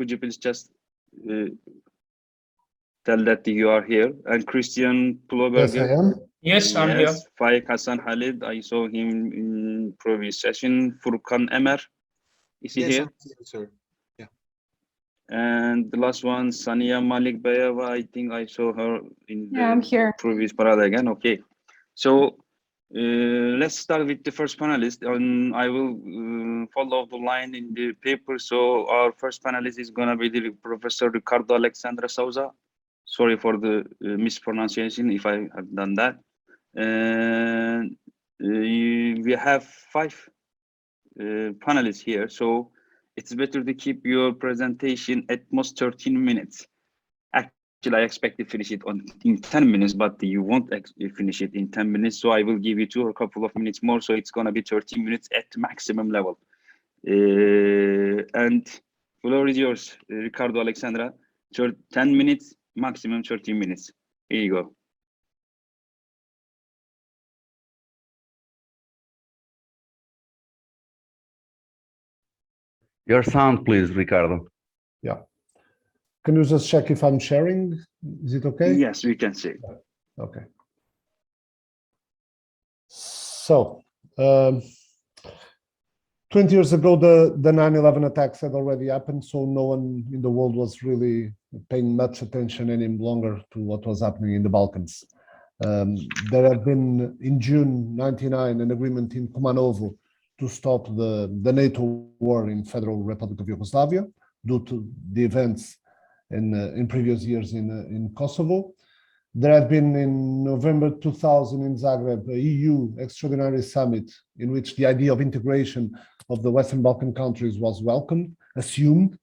could you please just tell that you are here? And Christian Ploberger. Yes, I am. Yes, I'm here. Faiq, Hassan, Khalid, I saw him in previous session. Furkan Emer, is he here? I'm here, sir. Yeah. And the last one, Saniya Malikbayeva, I think I saw her in I'm here. previous parada again. Okay, so let's start with the first panelist, and I will follow the line in the paper. So our first panelist is going to be the Professor Ricardo Alexandre Sousa. Sorry for the mispronunciation if I have done that. And we have 5 panelists here, so it's better to keep your presentation at most 13 minutes. Actually, I expect to finish it in 10 minutes, but you won't finish it in 10 minutes, so I will give you 2 or a couple of minutes more, so it's going to be 13 minutes at maximum level. And floor is yours, Ricardo Alexandra. 10 minutes, maximum 13 minutes. Here you go. Your sound, please, Ricardo. Yeah. Can you just check if I'm sharing? Is it okay? Yes, we can see. Okay. So, 20 years ago, the 9/11 attacks had already happened, so no one in the world was really paying much attention any longer to what was happening in the Balkans. There had been, in June 1999, an agreement in Kumanovo to stop the NATO war in Federal Republic of Yugoslavia due to the events in previous years in Kosovo. There had been in November 2000 in Zagreb, a EU extraordinary summit in which the idea of integration of the Western Balkan countries was welcomed, assumed,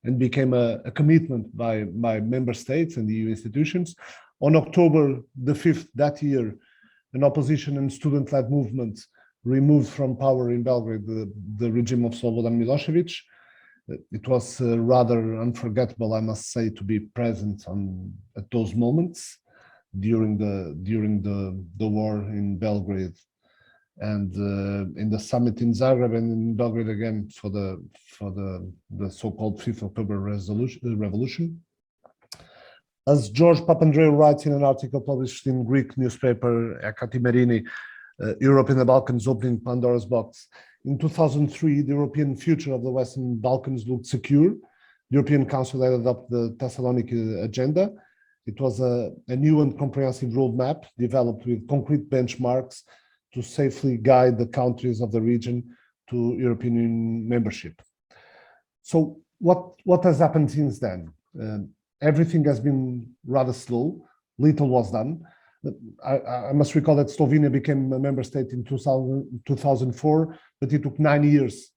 and became a commitment by member states and the EU institutions. On October the 5th that year, an opposition and student-led movement removed from power in Belgrade the regime of Slobodan Milosevic. It was rather unforgettable, I must say, to be present at those moments during the war in Belgrade and in the summit in Zagreb and in Belgrade again for the so-called 5th October revolution. As George Papandreou writes in an article published in Greek newspaper Ekatimerini, Europe in the Balkans opening Pandora's box. In 2003, the European future of the Western Balkans looked secure. The European Council had adopted the Thessaloniki Agenda. It was a new and comprehensive roadmap developed with concrete benchmarks to safely guide the countries of the region to European Union membership. So what has happened since then? Everything has been rather slow. Little was done. I must recall that Slovenia became a member state in 2004, but it took 9 years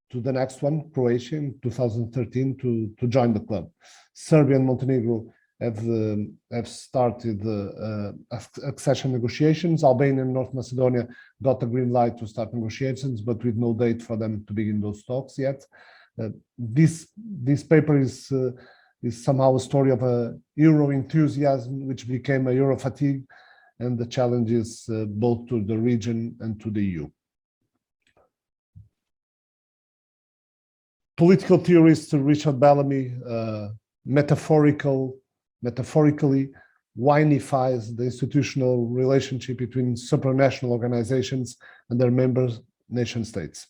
to the next one, Croatia, in 2013 to join the club. Serbia and Montenegro have started accession negotiations. Albania and North Macedonia got the green light to start negotiations, but with no date for them to begin those talks yet. This paper is somehow a story of a Euro enthusiasm, which became a Eurofatigue, and the challenges both to the region and to the EU. Political theorist Richard Bellamy metaphorically winifies the institutional relationship between supranational organizations and their member nation states.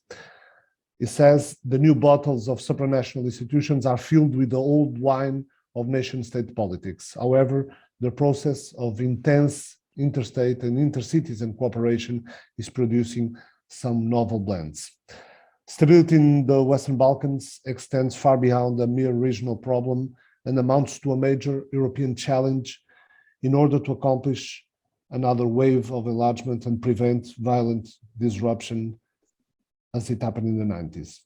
He says the new bottles of supranational institutions are filled with the old wine of nation-state politics. However, the process of intense interstate and intercitizen cooperation is producing some novel blends. Stability in the Western Balkans extends far beyond a mere regional problem and amounts to a major European challenge in order to accomplish another wave of enlargement and prevent violent disruption as it happened in the 90s.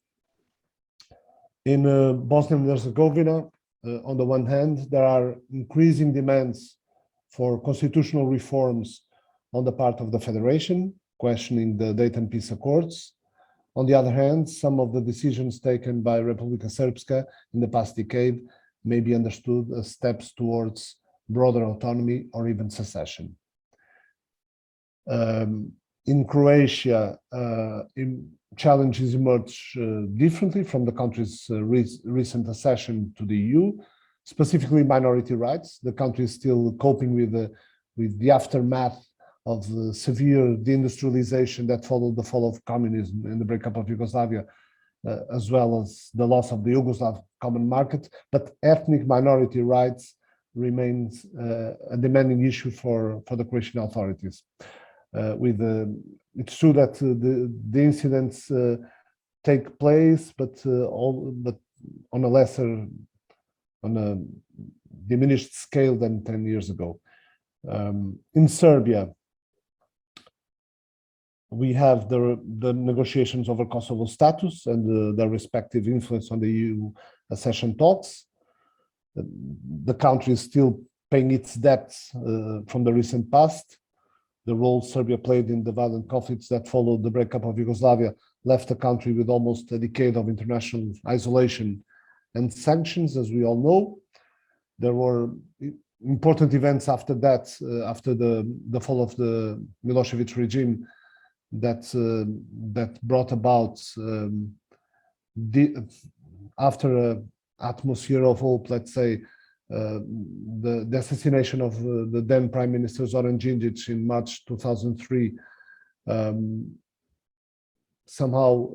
In Bosnia and Herzegovina, on the one hand, there are increasing demands for constitutional reforms on the part of the Federation, questioning the Dayton Peace Accords. On the other hand, some of the decisions taken by Republika Srpska in the past decade may be understood as steps towards broader autonomy or even secession. In Croatia, challenges emerge differently from the country's recent accession to the EU, specifically minority rights. The country is still coping with the aftermath of the severe deindustrialization that followed the fall of communism and the breakup of Yugoslavia, as well as the loss of the Yugoslav common market. But ethnic minority rights remains a demanding issue for the Croatian authorities. It's true that the incidents take place, but on a diminished scale than 10 years ago. In Serbia, we have the negotiations over Kosovo status and their respective influence on the EU accession talks. The country is still paying its debts from the recent past. The role Serbia played in the violent conflicts that followed the breakup of Yugoslavia left the country with almost a decade of international isolation and sanctions, as we all know. There were important events after that, after the fall of the Milosevic regime, that brought about, after an atmosphere of hope, let's say, the assassination of the then Prime Minister Zoran Đinđić in March 2003, somehow,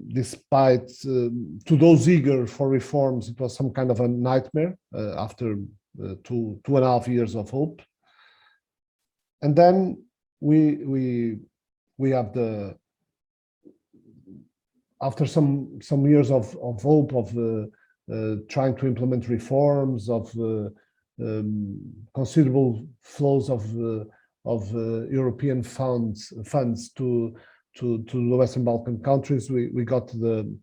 despite to those eager for reforms, it was some kind of a nightmare after 2.5 years of hope. And then we have after some years of hope, of trying to implement reforms, of considerable flows of European funds to the Western Balkan countries. We got the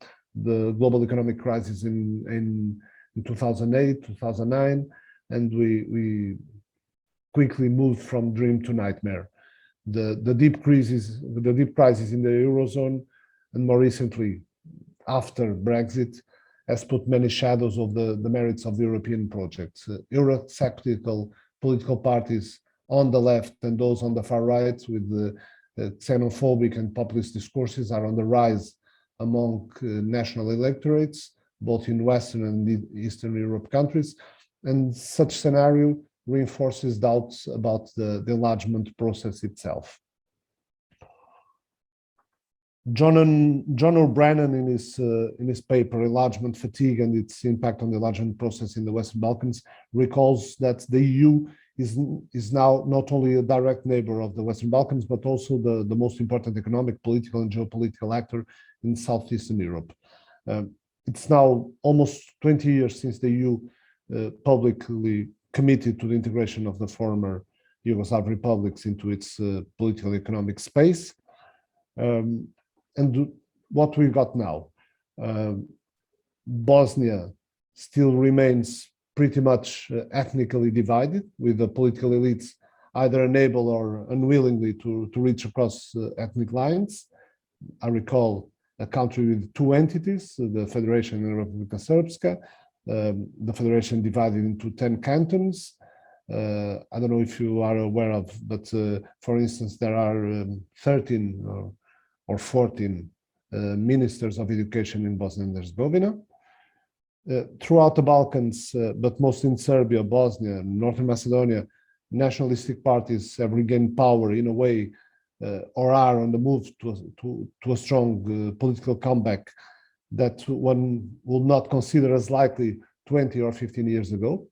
global economic crisis in 2008, 2009, and we quickly moved from dream to nightmare. The deep crisis in the Eurozone, and more recently, after Brexit, has put many shadows of the merits of the European project. Eurosceptical political parties on the left and those on the far right, with the xenophobic and populist discourses, are on the rise among national electorates, both in Western and Eastern Europe countries. And such scenario reinforces doubts about the enlargement process itself. John O'Brien, in his paper Enlargement Fatigue and its Impact on the Enlargement Process in the Western Balkans, recalls that the EU is now not only a direct neighbor of the Western Balkans, but also the most important economic, political, and geopolitical actor in Southeastern Europe. It's now almost 20 years since the EU publicly committed to the integration of the former Yugoslav republics into its political economic space. And what we've got now, Bosnia still remains pretty much ethnically divided, with the political elites either unable or unwillingly to reach across ethnic lines. I recall a country with two entities, the Federation and Republika Srpska, the Federation divided into 10 cantons. I don't know if you are aware of, but for instance, there are 13 or 14 ministers of education in Bosnia and Herzegovina. Throughout the Balkans, but mostly in Serbia, Bosnia, Northern Macedonia, nationalistic parties have regained power in a way, or are on the move to a strong political comeback that one will not consider as likely 20 or 15 years ago.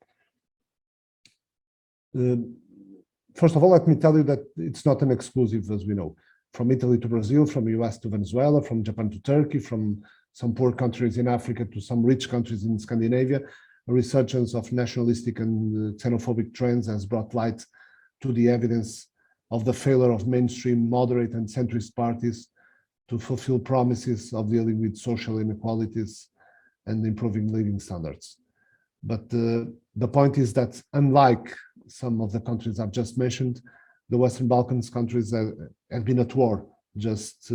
First of all, let me tell you that it's not an exclusive, as we know. From Italy to Brazil, from US to Venezuela, from Japan to Turkey, from some poor countries in Africa to some rich countries in Scandinavia, a resurgence of nationalistic and xenophobic trends has brought light to the evidence of the failure of mainstream moderate and centrist parties to fulfill promises of dealing with social inequalities and improving living standards. But the point is that, unlike some of the countries I've just mentioned, the Western Balkans countries have been at war just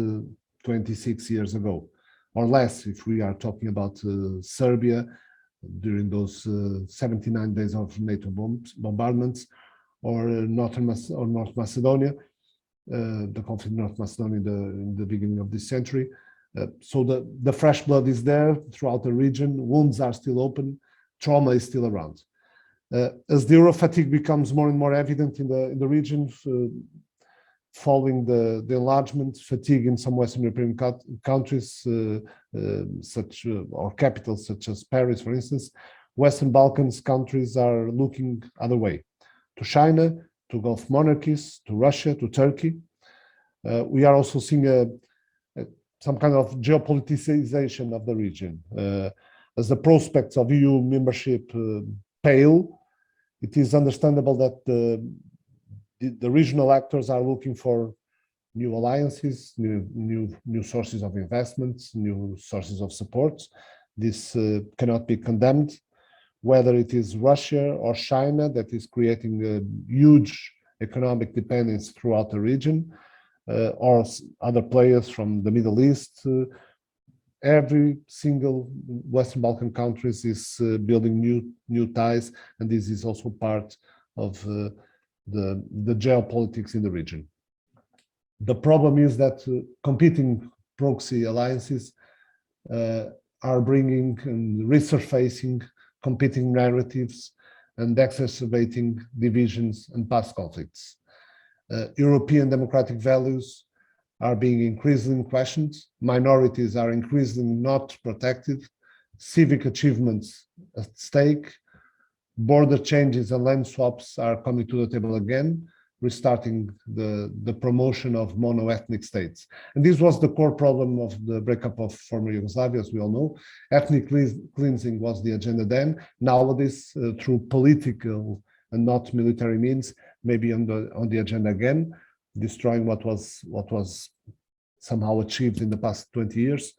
26 years ago, or less if we are talking about Serbia during those 79 days of NATO bombardments, or North Macedonia. the conflict in North Macedonia in the beginning of this century. So the fresh blood is there throughout the region. Wounds are still open. Trauma is still around. As the Eurofatigue becomes more and more evident in the region, following the enlargement, fatigue in some Western European countries, or capitals such as Paris, for instance, Western Balkans countries are looking other way, to China, to Gulf monarchies, to Russia, to Turkey. We are also seeing some kind of geopoliticization of the region. As the prospects of EU membership pale, it is understandable that the regional actors are looking for new alliances, new sources of investments, new sources of support. This cannot be condemned, whether it is Russia or China that is creating a huge economic dependence throughout the region, or other players from the Middle East. Every single Western Balkan countries is building new ties, and this is also part of the geopolitics in the region. The problem is that competing proxy alliances are bringing and resurfacing competing narratives and exacerbating divisions and past conflicts. European democratic values are being increasingly questioned. Minorities are increasingly not protected. Civic achievements at stake. Border changes and land swaps are coming to the table again, restarting the promotion of mono-ethnic states. And this was the core problem of the breakup of former Yugoslavia, as we all know. Ethnic cleansing was the agenda then. Nowadays, through political and not military means, maybe on the agenda again, destroying what was somehow achieved in the past 20 years.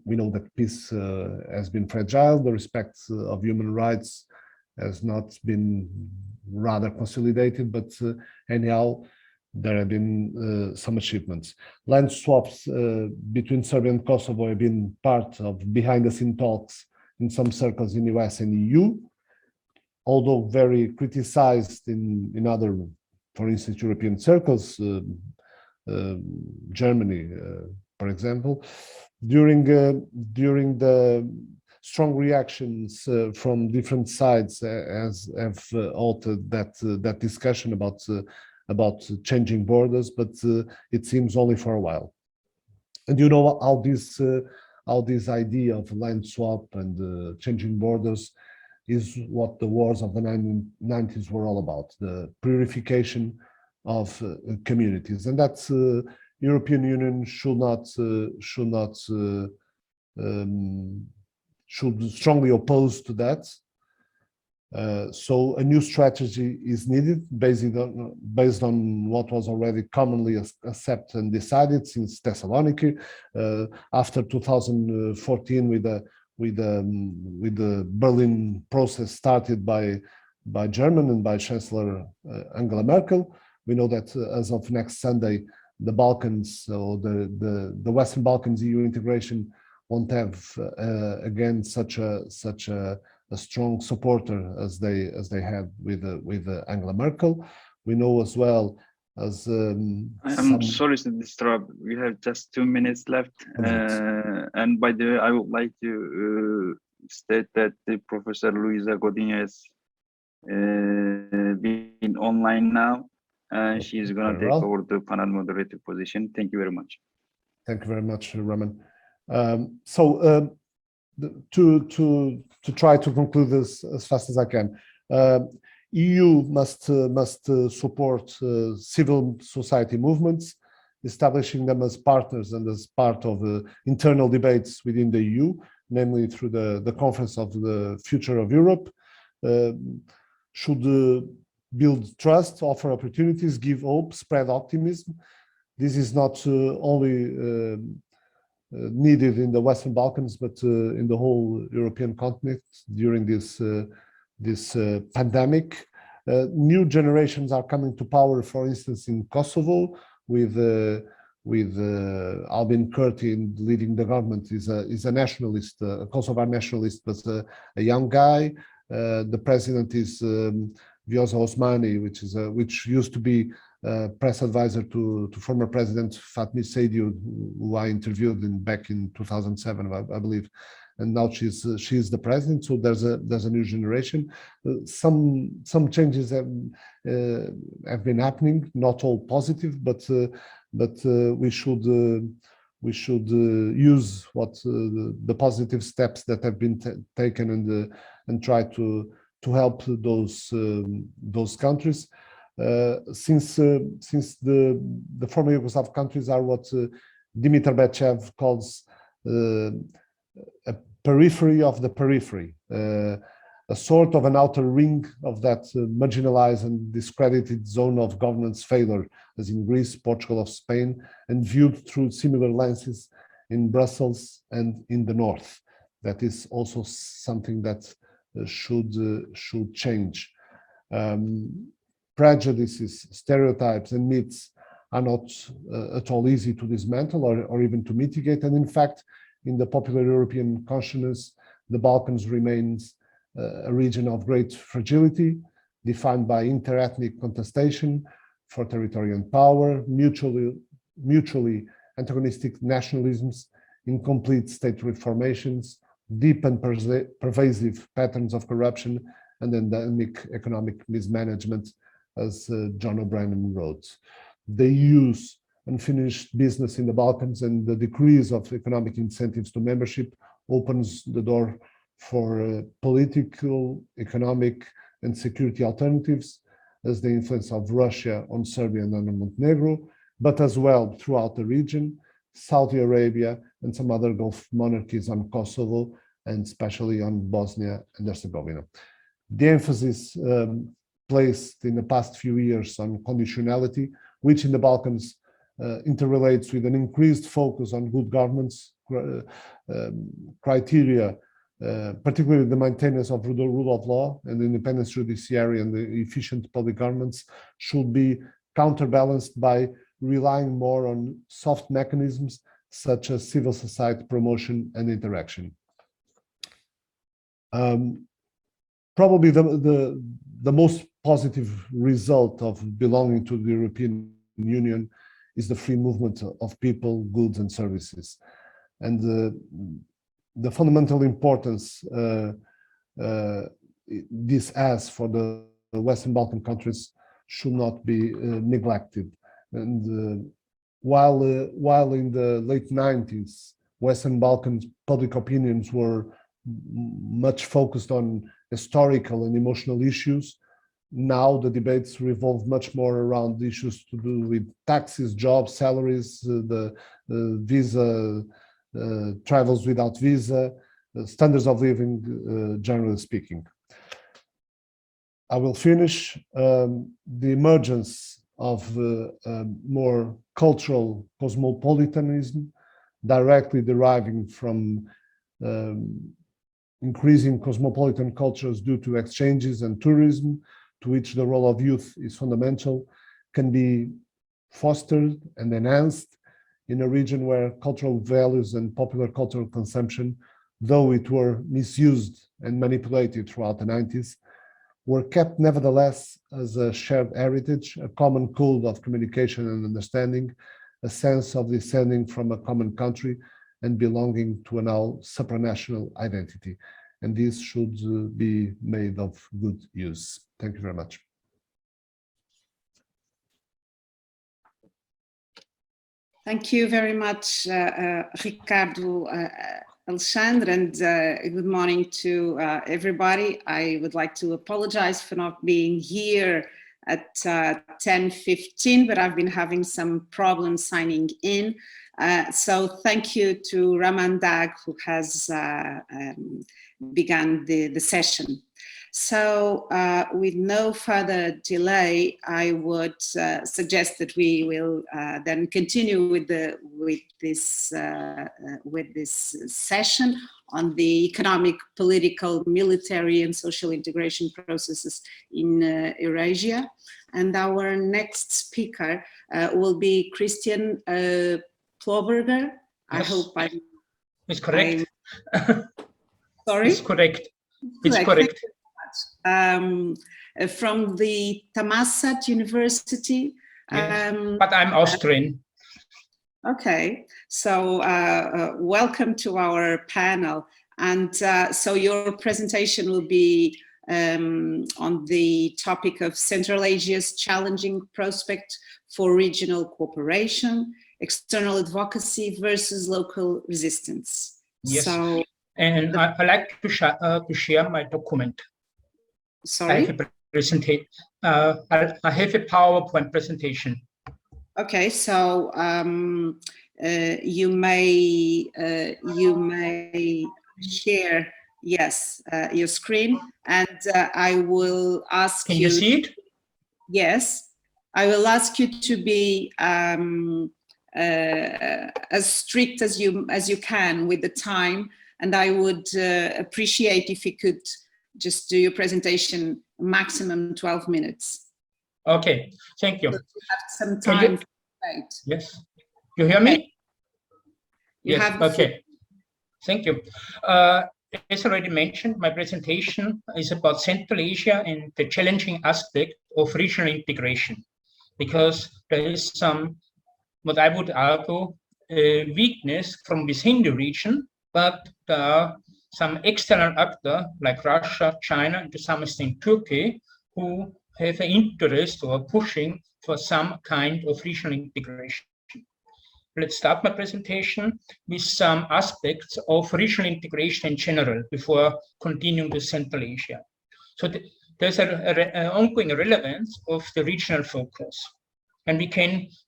We know that peace has been fragile. The respect of human rights has not been rather consolidated, but anyhow, there have been some achievements. Land swaps between Serbia and Kosovo have been part of behind-the-scene talks in some circles in the US and EU, although very criticized in other, for instance, European circles, Germany, for example. During the strong reactions from different sides have altered that discussion about changing borders, but it seems only for a while. And you know how this idea of land swap and changing borders is what the wars of the 1990s were all about, the purification of communities, and that's European Union should strongly oppose to that. So a new strategy is needed based on what was already commonly accepted and decided since Thessaloniki, after 2014 with the Berlin process started by German and by Chancellor Angela Merkel. We know that as of next Sunday, the Balkans, or the Western Balkans EU integration won't have again such a strong supporter as they had with Angela Merkel. We know as well as I'm sorry to disturb. We have just 2 minutes left, and by the way, I would like to state that the Professor Luisa Godinho has been online now, and she is going to take over the panel moderator position. Thank you very much. Thank you very much, Roman. To try to conclude this as fast as I can, EU must support civil society movements, establishing them as partners and as part of internal debates within the EU, namely through the Conference of the Future of Europe. Should build trust, offer opportunities, give hope, spread optimism. This is not only needed in the Western Balkans, but in the whole European continent during this pandemic. New generations are coming to power, for instance, in Kosovo, with Albin Kurti leading the government. Is a nationalist, a Kosovar nationalist, but a young guy. The president is Vjosa Osmani, which used to be press advisor to former President Fatmi Seydiu, who I interviewed back in 2007, I believe, and now she's the president. So there's a new generation. Some changes have been happening, not all positive, but we should use the positive steps that have been taken and try to help those countries. Since the former Yugoslav countries are what Dimitar Bechev calls a periphery of the periphery, a sort of an outer ring of that marginalized and discredited zone of governance failure, as in Greece, Portugal, or Spain, and viewed through similar lenses in Brussels and in the north. That is also something that should change. Prejudices, stereotypes, and myths are not at all easy to dismantle or even to mitigate. And in fact, in the popular European consciousness, the Balkans remains a region of great fragility, defined by interethnic contestation for territorial power, mutually antagonistic nationalisms, incomplete state reformations, deep and pervasive patterns of corruption, and endemic economic mismanagement, as John O'Brien wrote. The EU's unfinished business in the Balkans and the decrease of economic incentives to membership opens the door for political, economic, and security alternatives, as the influence of Russia on Serbia and on Montenegro, but as well throughout the region, Saudi Arabia, and some other Gulf monarchies on Kosovo, and especially on Bosnia and Herzegovina. The emphasis placed in the past few years on conditionality, which in the Balkans interrelates with an increased focus on good governance criteria, particularly the maintenance of the rule of law and the independent judiciary and the efficient public governments, should be counterbalanced by relying more on soft mechanisms such as civil society promotion and interaction. Probably the most positive result of belonging to the European Union is the free movement of people, goods, and services. And the fundamental importance this has for the Western Balkan countries should not be neglected. And while in the late 90s, Western Balkan public opinions were much focused on historical and emotional issues, now the debates revolve much more around issues to do with taxes, jobs, salaries, the visa, travels without visa, standards of living, generally speaking. I will finish. The emergence of more cultural cosmopolitanism, directly deriving from increasing cosmopolitan cultures due to exchanges and tourism, to which the role of youth is fundamental, can be fostered and enhanced in a region where cultural values and popular cultural consumption, though it were misused and manipulated throughout the 90s, were kept nevertheless as a shared heritage, a common code of communication and understanding, a sense of descending from a common country and belonging to a now supranational identity. And this should be made of good use. Thank you very much. Thank you very much, Ricardo, Alexandre, and good morning to everybody. I would like to apologize for not being here at 10:15, but I've been having some problems signing in. So thank you to Raman Dag, who has begun the session. So with no further delay, I would suggest that we will then continue with this session on the economic, political, military, and social integration processes in Eurasia. And our next speaker will be Christian Ploberger. Yes. I hope I'm... It's correct. Sorry? It's correct. It's correct. from the Thammasat University. Yes, but I'm Austrian. Okay, so welcome to our panel. And so your presentation will be on the topic of Central Asia's challenging prospect for regional cooperation, external advocacy versus local resistance. Yes, so, and I like to share my document. Sorry? I have a PowerPoint presentation. Okay, so you may share, yes, your screen, and I will ask you. Can you see it? Yes, I will ask you to be as strict as you can with the time, and I would appreciate if you could just do your presentation maximum 12 minutes. Okay, thank you. So we have some time. Yes, you hear me? You yes. have Okay. Thank you. As already mentioned, my presentation is about Central Asia and the challenging aspect of regional integration, because there is some, what I would argue, weakness from within the region, but there are some external actors like Russia, China, and to some extent Turkey, who have an interest or pushing for some kind of regional integration. Let's start my presentation with some aspects of regional integration in general before continuing to Central Asia. So there's an ongoing relevance of the regional focus. And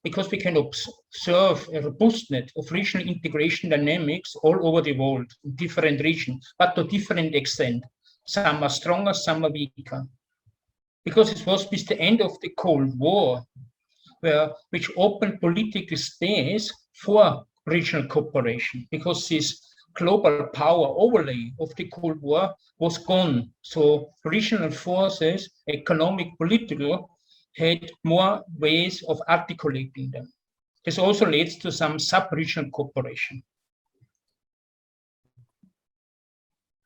because we can observe a robustness of regional integration dynamics all over the world, in different regions, but to different extent. Some are stronger, some are weaker. Because it was with the end of the Cold War, which opened political space for regional cooperation, because this global power overlay of the Cold War was gone. So regional forces, economic, political, had more ways of articulating them. This also leads to some sub-regional cooperation.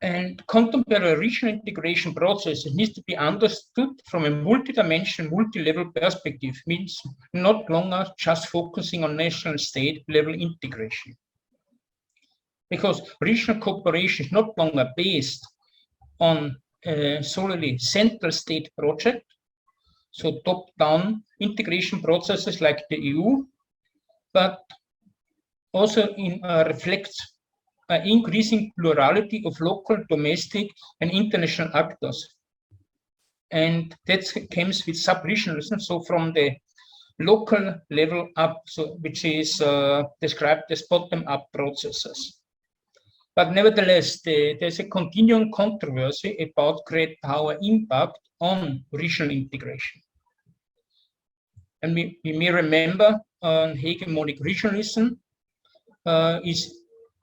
And contemporary regional integration process needs to be understood from a multidimensional, multi-level perspective, means not longer just focusing on national state level integration. Because regional cooperation is not longer based on a solely central state project, so top-down integration processes like the EU, but also reflects an increasing plurality of local, domestic, and international actors. And that comes with sub-regionalism, so from the local level up, so which is described as bottom-up processes. But nevertheless, there's a continuing controversy about great power impact on regional integration. And we may remember hegemonic regionalism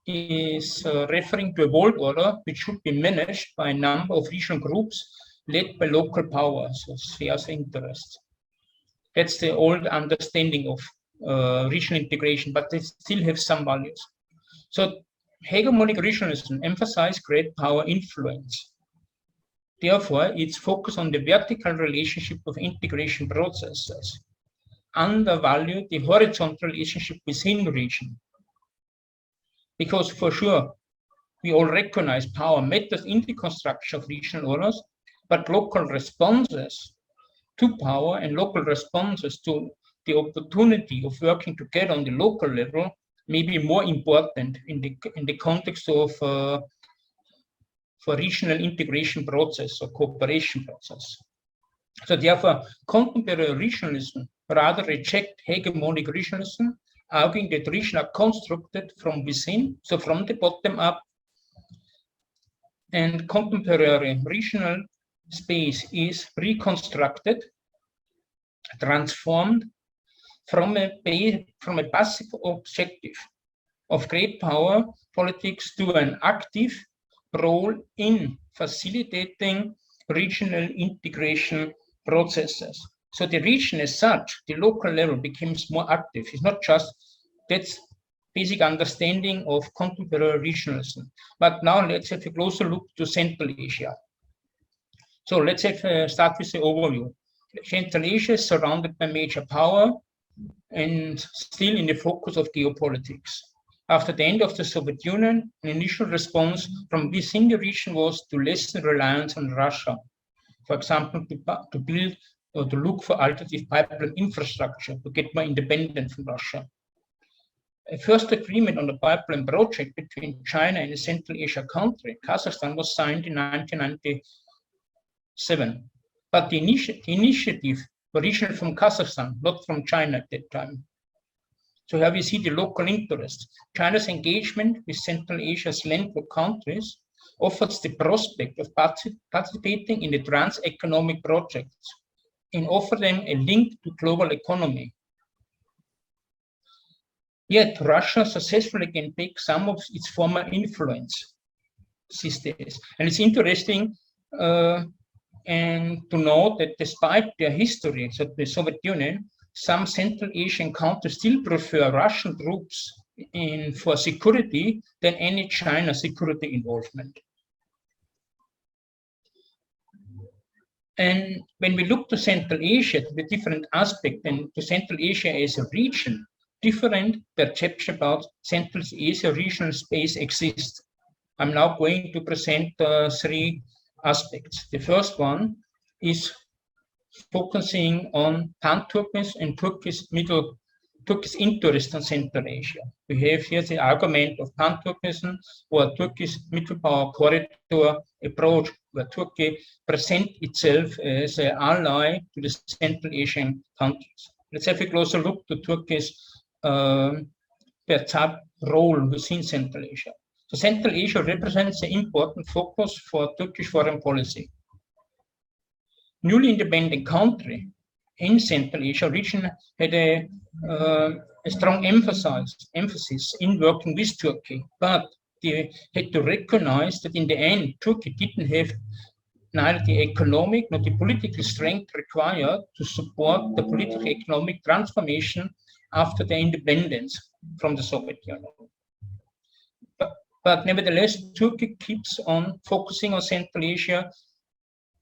is referring to a world order which should be managed by a number of regional groups led by local powers or spheres of interest. That's the old understanding of regional integration, but they still have some values. So hegemonic regionalism emphasizes great power influence. Therefore, its focus on the vertical relationship of integration processes undervalue the horizontal relationship within the region. Because for sure, we all recognize power matters in the construction of regional orders, but local responses to power and local responses to the opportunity of working together on the local level may be more important in the context of for regional integration process or cooperation process. So therefore, contemporary regionalism rather reject hegemonic regionalism, arguing that regions are constructed from within, so from the bottom up, and contemporary regional space is reconstructed, transformed from a passive objective of great power politics to an active role in facilitating regional integration processes. So the region as such, the local level becomes more active. It's not just, that's basic understanding of contemporary regionalism. But now let's have a closer look to Central Asia. So let's start with the overview. Central Asia is surrounded by major power and still in the focus of geopolitics. After the end of the Soviet Union, an initial response from within the region was to lessen reliance on Russia. For example, to build or to look for alternative pipeline infrastructure to get more independent from Russia. A first agreement on the pipeline project between China and a Central Asia country, Kazakhstan, was signed in 1997. But the initiative originated from Kazakhstan, not from China at that time. So here we see the local interest. China's engagement with Central Asia's landlocked countries offers the prospect of participating in the trans-economic projects and offer them a link to global economy. Yet Russia successfully can take some of its former influence these days. And it's interesting and to note that despite their history, so the Soviet Union, some Central Asian countries still prefer Russian troops for security than any China security involvement. And when we look to Central Asia, to the different aspects, and to Central Asia as a region, different perceptions about Central Asia regional space exist. I'm now going to present three aspects. The first one is focusing on Pan-Turkish and Turkish interest in Central Asia. We have here the argument of Pan-Turkism or Turkish middle power corridor approach, where Turkey presents itself as an ally to the Central Asian countries. Let's have a closer look to Turkey's role within Central Asia. So Central Asia represents an important focus for Turkish foreign policy. Newly independent country in Central Asia region had a strong emphasis in working with Turkey, but they had to recognize that in the end, Turkey didn't have neither the economic nor the political strength required to support the political economic transformation after the independence from the Soviet Union. But nevertheless, Turkey keeps on focusing on Central Asia,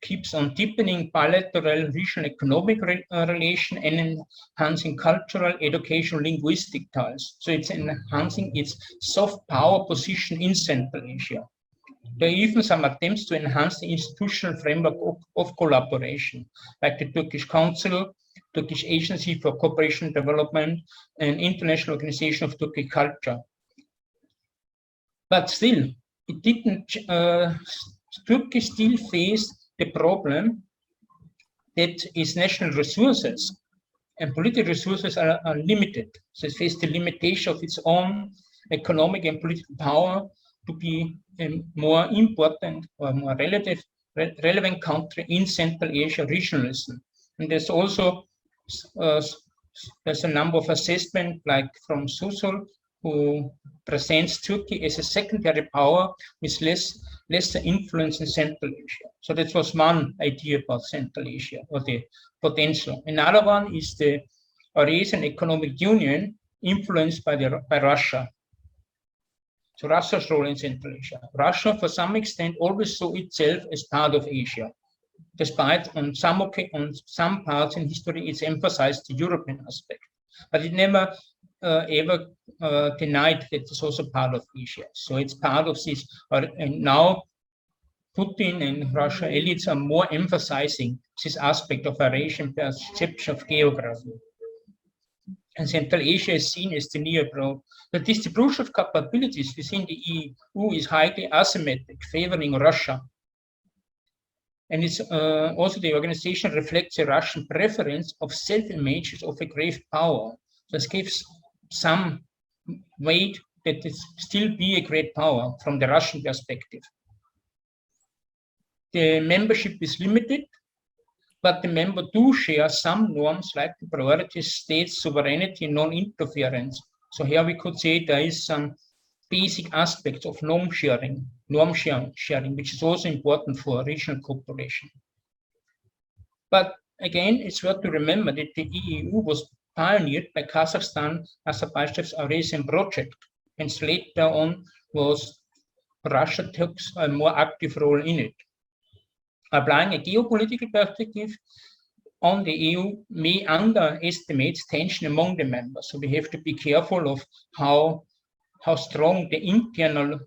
keeps on deepening bilateral regional economic relation and enhancing cultural, educational, linguistic ties. So it's enhancing its soft power position in Central Asia. There are even some attempts to enhance the institutional framework of collaboration, like the Turkish Council, Turkish Agency for Cooperation and Development, and International Organization of Turkish Culture. But still, it didn't. Turkey still faced the problem that its national resources and political resources are limited. So it faced the limitation of its own economic and political power to be a more important or more relevant country in Central Asia regionalism. And there's also there's a number of assessments, like from Sousa, who presents Turkey as a secondary power with lesser influence in Central Asia. So that was one idea about Central Asia, or the potential. Another one is the Eurasian Economic Union influenced by Russia. So Russia's role in Central Asia. Russia, for some extent, always saw itself as part of Asia, despite on some parts in history it's emphasized the European aspect. But it never ever denied that it's also part of Asia. So it's part of this, and now Putin and Russia elites are more emphasizing this aspect of Eurasian perception of geography. And Central Asia is seen as the near abroad. The distribution of capabilities within the EU is highly asymmetric, favoring Russia. And it's also the organization reflects a Russian preference of self-image of a great power. This gives some weight that it still be a great power from the Russian perspective. The membership is limited, but the members do share some norms like the priority state sovereignty and non-interference. So here we could say there is some basic aspects of norm sharing, which is also important for regional cooperation. But again, it's worth to remember that the EU was pioneered by Kazakhstan, Azerbaijan's Eurasian project, and later on Russia took a more active role in it. Applying a geopolitical perspective on the EU may underestimate tension among the members. So we have to be careful of how strong the internal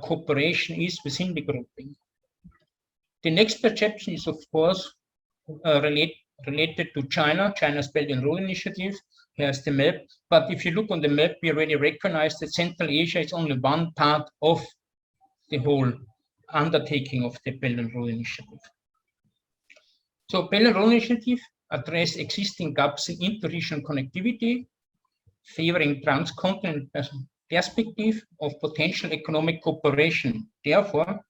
cooperation is within the grouping. The next perception is, of course, related to China, China's Belt and Road Initiative. Here's the map. But if you look on the map, we already recognize that Central Asia is only one part of the whole undertaking of the Belt and Road Initiative. So Belt and Road Initiative address existing gaps in inter-regional connectivity, favoring transcontinental perspective of potential economic cooperation. Therefore,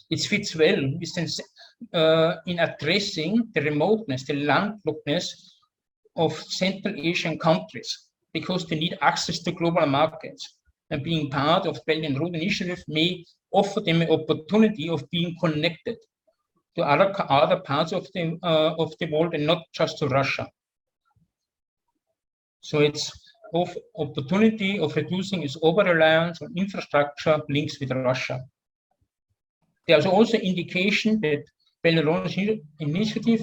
it fits well in addressing the remoteness, the landlockness of Central Asian countries, because they need access to global markets. And being part of Belt and Road Initiative may offer them an opportunity of being connected to other parts of the world and not just to Russia. So it's of opportunity of reducing its over-reliance on infrastructure links with Russia. There's also indication that Belarus initiative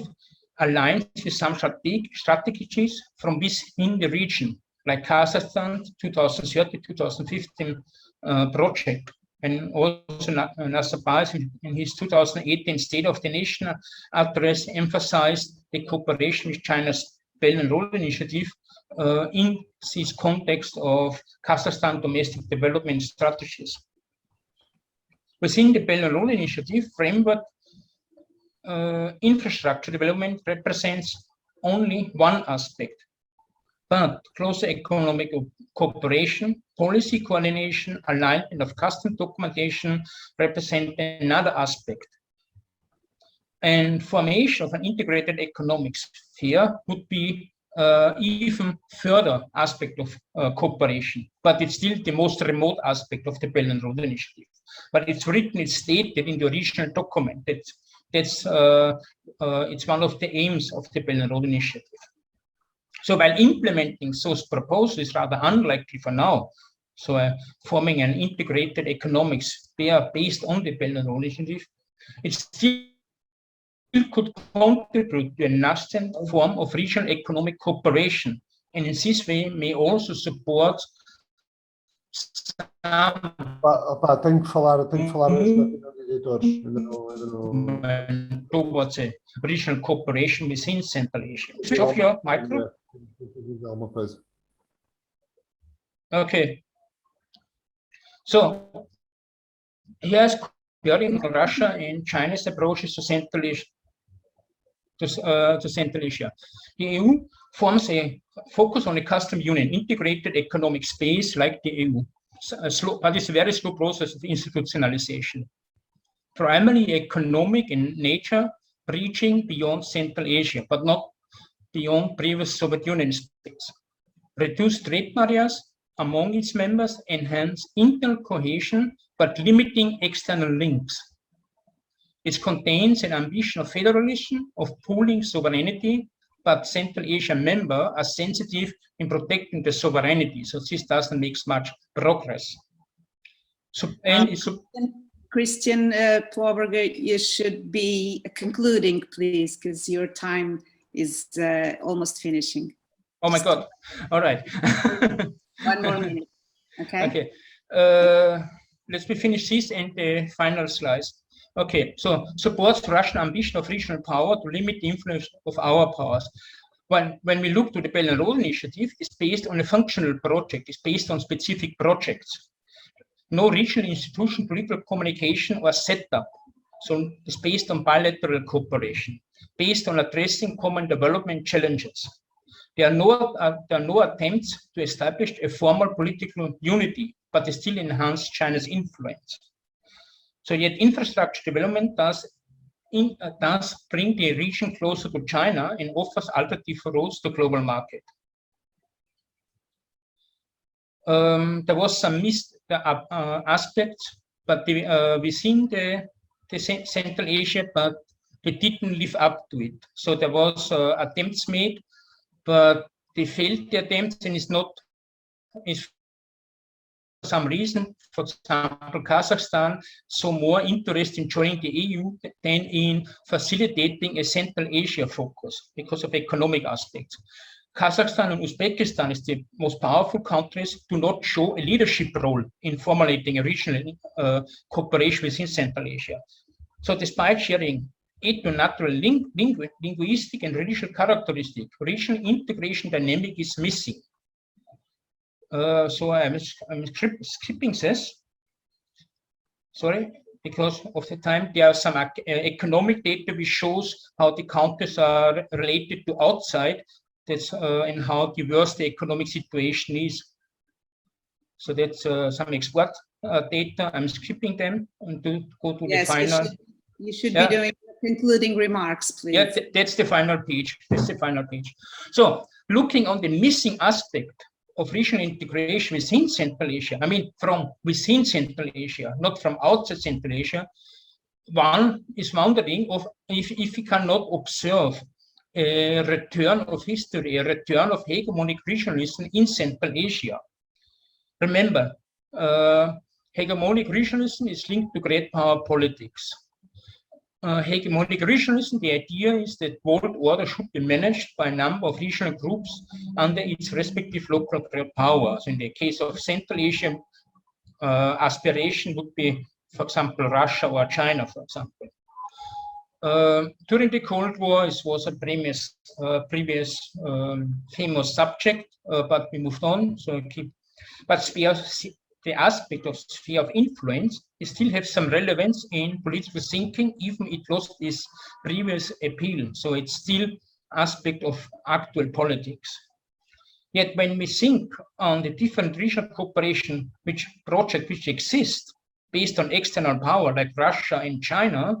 aligns with some strategies from within the region, like Kazakhstan 2030-2015 project, and also Nazarbayev in his 2018 State of the Nation address emphasized the cooperation with China's Belt and Road Initiative in this context of Kazakhstan domestic development strategies. Within the Belt and Road Initiative framework, infrastructure development represents only one aspect, but closer economic cooperation, policy coordination, alignment of custom documentation represent another aspect. And formation of an integrated economic sphere would be even further aspect of cooperation, but it's still the most remote aspect of the Belt and Road Initiative. But it's written, it's stated in the original document that it's one of the aims of the Belt and Road Initiative. So while implementing those proposals is rather unlikely for now, so forming an integrated economic sphere based on the Belt and Road Initiative, it still could contribute to a nascent form of regional economic cooperation, and in this way may also support some tenho que falar antes da editores. towards a regional cooperation within Central Asia. Switch off your micro. Okay. So here's comparing Russia and China's approaches to Central Asia. To Central Asia. The EU forms a focus on a custom union, integrated economic space like the EU, but it's a very slow process of institutionalization. Primarily economic in nature, reaching beyond Central Asia, but not beyond previous Soviet Union states. Reduce trade barriers among its members, enhance internal cohesion, but limiting external links. It contains an ambition of federalism, of pooling sovereignty, but Central Asia members are sensitive in protecting the sovereignty, so this doesn't make much progress. So, Christian Ploberger, you should be concluding, please, because your time is almost finishing. Oh my God! All right. 1 more minute. Okay. Okay. Let's finish this and the final slides. Okay, so supports Russian ambition of regional power to limit the influence of our powers. When we look to the Belt and Road Initiative, it's based on a functional project, it's based on specific projects. No regional institution, political communication or setup. So it's based on bilateral cooperation, based on addressing common development challenges. There are no attempts to establish a formal political unity, but they still enhance China's influence. So yet infrastructure development does bring the region closer to China and offers alternative roads to global market. There was some missed aspects, but within the Central Asia, but they didn't live up to it. So there was attempts made, but they failed the attempts, and it's some reason, for example, Kazakhstan saw more interest in joining the EU than in facilitating a Central Asia focus because of economic aspects. Kazakhstan and Uzbekistan, as the most powerful countries, do not show a leadership role in formulating a regional cooperation within Central Asia. So despite sharing ethno-natural linguistic and religious characteristic, regional integration dynamic is missing. So I'm skipping this. Sorry, because of the time. There are some economic data which shows how the countries are related to outside. That's and how diverse the economic situation is. So that's some export data. I'm skipping them and to go to the final. You should be doing concluding remarks, please. Yeah, that's the final page. That's the final page. So looking on the missing aspect of regional integration within Central Asia, I mean from within Central Asia, not from outside Central Asia, one is wondering if we cannot observe a return of history, a return of hegemonic regionalism in Central Asia. Remember, hegemonic regionalism is linked to great power politics. Hegemonic regionalism, the idea is that world order should be managed by a number of regional groups under its respective local powers. In the case of Central Asian aspiration would be, for example, Russia or China, for example. During the Cold War, it was a previous famous subject, but we moved on. So but the aspect of sphere of influence, it still has some relevance in political thinking, even it lost its previous appeal. So it's still aspect of actual politics. Yet when we think on the different regional cooperation projects which exist based on external power like Russia and China,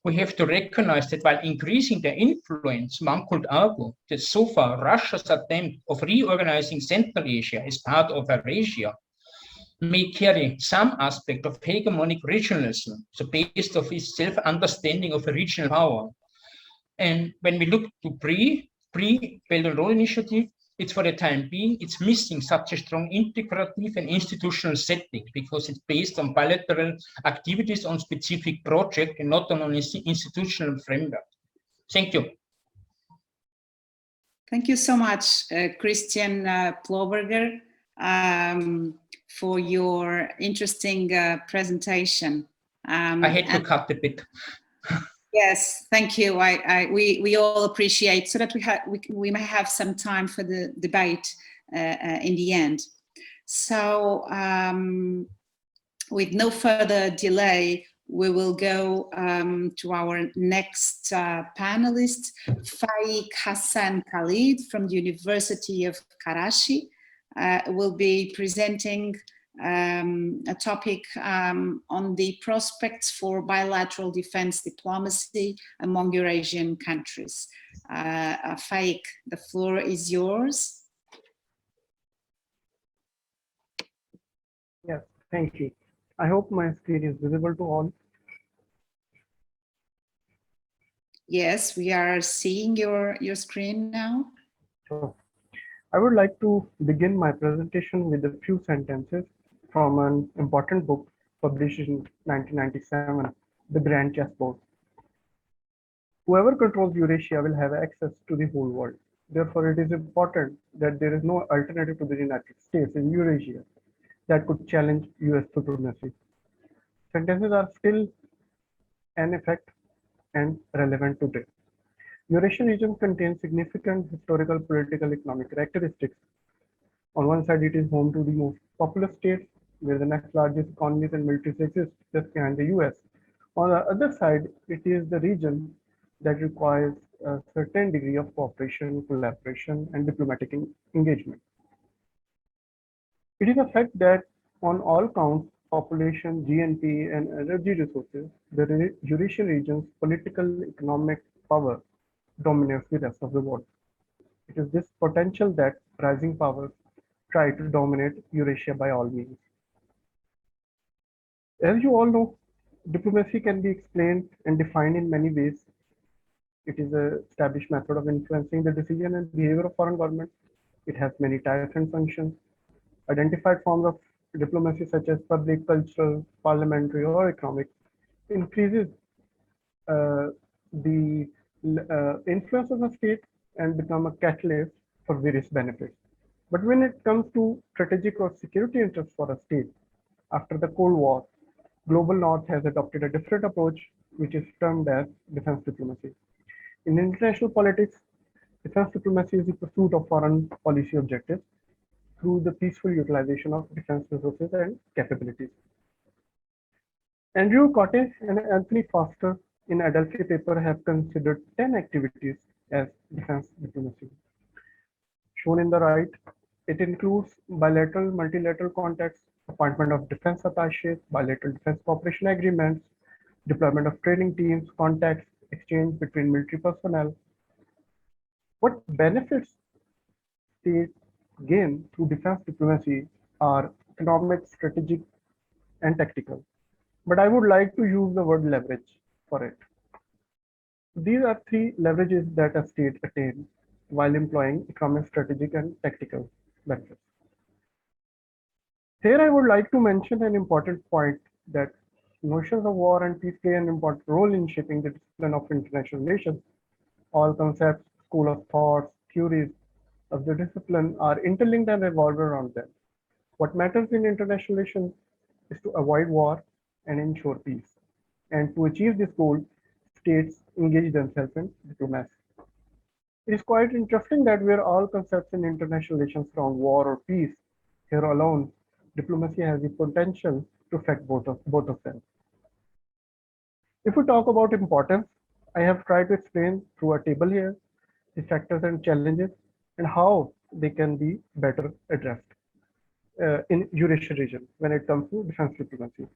we have to recognize that while increasing their influence, one could argue that so far Russia's attempt of reorganizing Central Asia as part of Eurasia may carry some aspect of hegemonic regionalism, so based on its self-understanding of a regional power. And when we look to pre-Belt and Road Initiative, it's for the time being, it's missing such a strong integrative and institutional setting because it's based on bilateral activities on specific project and not on an institutional framework. Thank you. Thank you so much, Christian Ploberger, for your interesting presentation. I had to cut a bit. Yes, thank you. We all appreciate so that we may have some time for the debate in the end. So with no further delay, we will go to our next panelist, Faiq Hassan Khalid from the University of Karachi, will be presenting a topic on the prospects for bilateral defense diplomacy among Eurasian countries. Faiq, the floor is yours. Yes, thank you. I hope my screen is visible to all. Yes, we are seeing your screen now. So, I would like to begin my presentation with a few sentences from an important book published in 1997, The Grand Chessboard. Whoever controls Eurasia will have access to the whole world. Therefore, it is important that there is no alternative to the United States in Eurasia that could challenge US supremacy. Sentences are still in effect and relevant today. Eurasian region contains significant historical, political, economic characteristics. On one side, it is home to the most populous states, where the next largest economies and militaries exist just behind the US. On the other side, it is the region that requires a certain degree of cooperation, collaboration, and diplomatic engagement. It is a fact that on all counts, population, GNP, and energy resources, the Eurasian region's political, economic power dominates the rest of the world. It is this potential that rising powers try to dominate Eurasia by all means. As you all know, diplomacy can be explained and defined in many ways. It is an established method of influencing the decision and behavior of foreign governments. It has many types and functions. Identified forms of diplomacy such as public, cultural, parliamentary, or economic increases the influence of the state and become a catalyst for various benefits. But when it comes to strategic or security interests for a state, after the Cold War, global North has adopted a different approach, which is termed as defense diplomacy. In international politics, defense diplomacy is the pursuit of foreign policy objectives through the peaceful utilization of defense resources and capabilities. Andrew Cotte and Anthony Foster in Adelphi paper have considered 10 activities as defense diplomacy. Shown in the right, it includes bilateral, multilateral contacts, appointment of defense attachés, bilateral defense cooperation agreements, deployment of training teams, contacts, exchange between military personnel. What benefits states gain through defense diplomacy are economic, strategic, and tactical. But I would like to use the word leverage for it. These are three leverages that a state attains while employing economic, strategic, and tactical benefits. Here I would like to mention an important point that notions of war and peace play an important role in shaping the discipline of international relations. All concepts, school of thoughts, theories of the discipline are interlinked and revolve around them. What matters in international relations is to avoid war and ensure peace. And to achieve this goal, states engage themselves in diplomacy. It is quite interesting that where all concepts in international relations around war or peace, here alone, diplomacy has the potential to affect both of them. If we talk about importance, I have tried to explain through a table here the factors and challenges and how they can be better addressed in Eurasian region when it comes to defense diplomacy.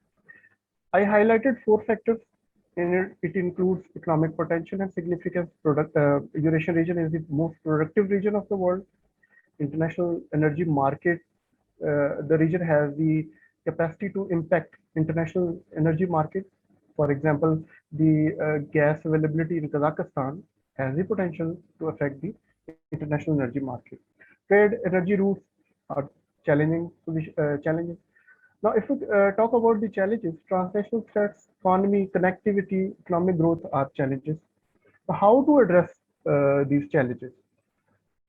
I highlighted 4 factors. It includes economic potential and significance. Eurasian region is the most productive region of the world. International energy market, the region has the capacity to impact international energy market. For example, the gas availability in Kazakhstan has the potential to affect the international energy market. Trade energy routes are challenging. Now, if we talk about the challenges, transnational threats, economy, connectivity, economic growth are challenges. How to address these challenges?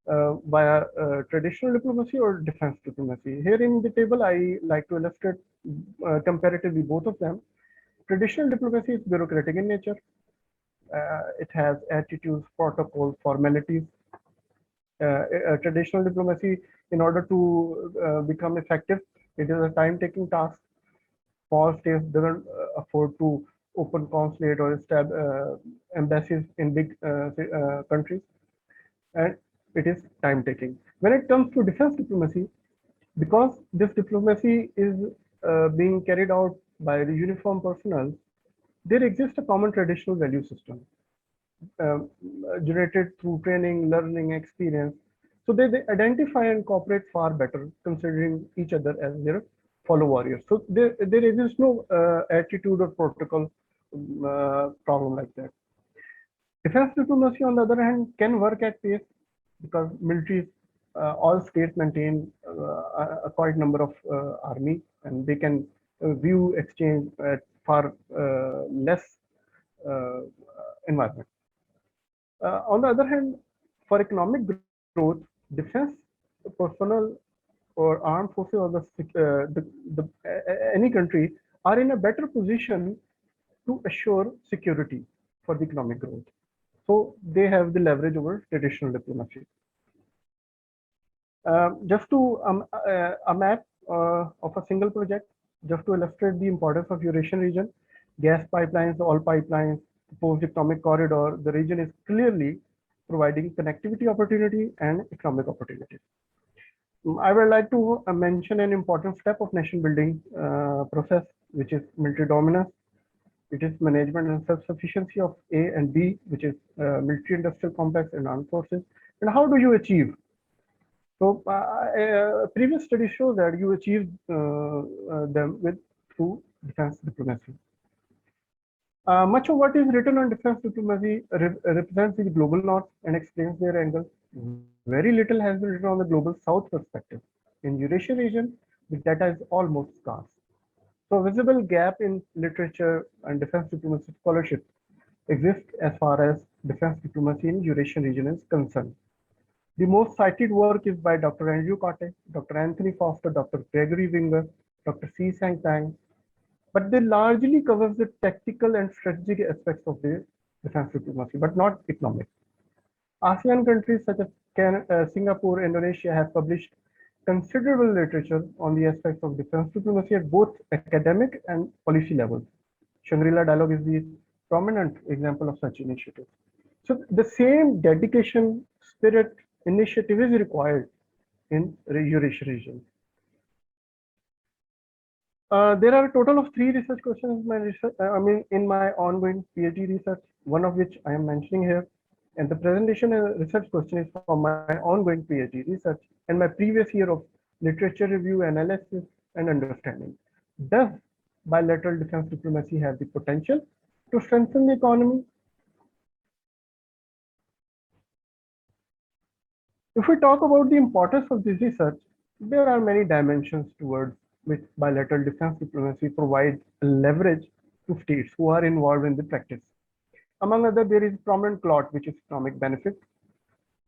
Via traditional diplomacy or defense diplomacy? Here in the table, I like to illustrate comparatively both of them. Traditional diplomacy is bureaucratic in nature. It has attitudes, protocols, formalities. Traditional diplomacy, in order to become effective, it is a time-taking task. Small states doesn't afford to open consulate or establish embassies in big countries, and it is time-taking. When it comes to defense diplomacy, because this diplomacy is being carried out by the uniform personnel, there exists a common traditional value system generated through training, learning, experience. So they identify and cooperate far better, considering each other as their fellow warriors. So there exists no attitude or protocol problem like that. Defense diplomacy, on the other hand, can work at pace because militaries, all states maintain a quite number of army, and they can view exchange at far less environment. On the other hand, for economic growth, defense personnel or armed forces or any country are in a better position to assure security for the economic growth. So they have the leverage over traditional diplomacy. Just to a map of a single project, just to illustrate the importance of Eurasian region, gas pipelines, oil pipelines, proposed economic corridor, the region is clearly providing connectivity opportunity and economic opportunities. I would like to mention an important step of nation building process, which is military dominance. It is management and self-sufficiency of A and B, which is military industrial complex and armed forces. And how do you achieve? So previous studies show that you achieve them through defense diplomacy. Much of what is written on defense diplomacy represents the global north and explains their angle. Very little has been written on the global south perspective. In Eurasian region, the data is almost scarce. So a visible gap in literature and defense diplomacy scholarship exists as far as defense diplomacy in Eurasian region is concerned. The most cited work is by Dr. Andrew Cotte, Dr. Anthony Foster, Dr. Gregory Winger, Dr. C. Sang Tang, but they largely covers the tactical and strategic aspects of the defense diplomacy, but not economic. ASEAN countries such as Singapore, Indonesia have published considerable literature on the aspects of defense diplomacy at both academic and policy levels. Shangri-La Dialogue is the prominent example of such initiatives. So the same dedication, spirit, initiative is required in the Eurasian region. There are a total of 3 research questions in my research, in my ongoing PhD research, one of which I am mentioning here. And the presentation research question is from my ongoing PhD research and my previous year of literature review, analysis, and understanding. Does bilateral defense diplomacy have the potential to strengthen the economy? If we talk about the importance of this research, there are many dimensions towards which bilateral defense diplomacy provides leverage to states who are involved in the practice. Among other, there is prominent clout, which is economic benefit.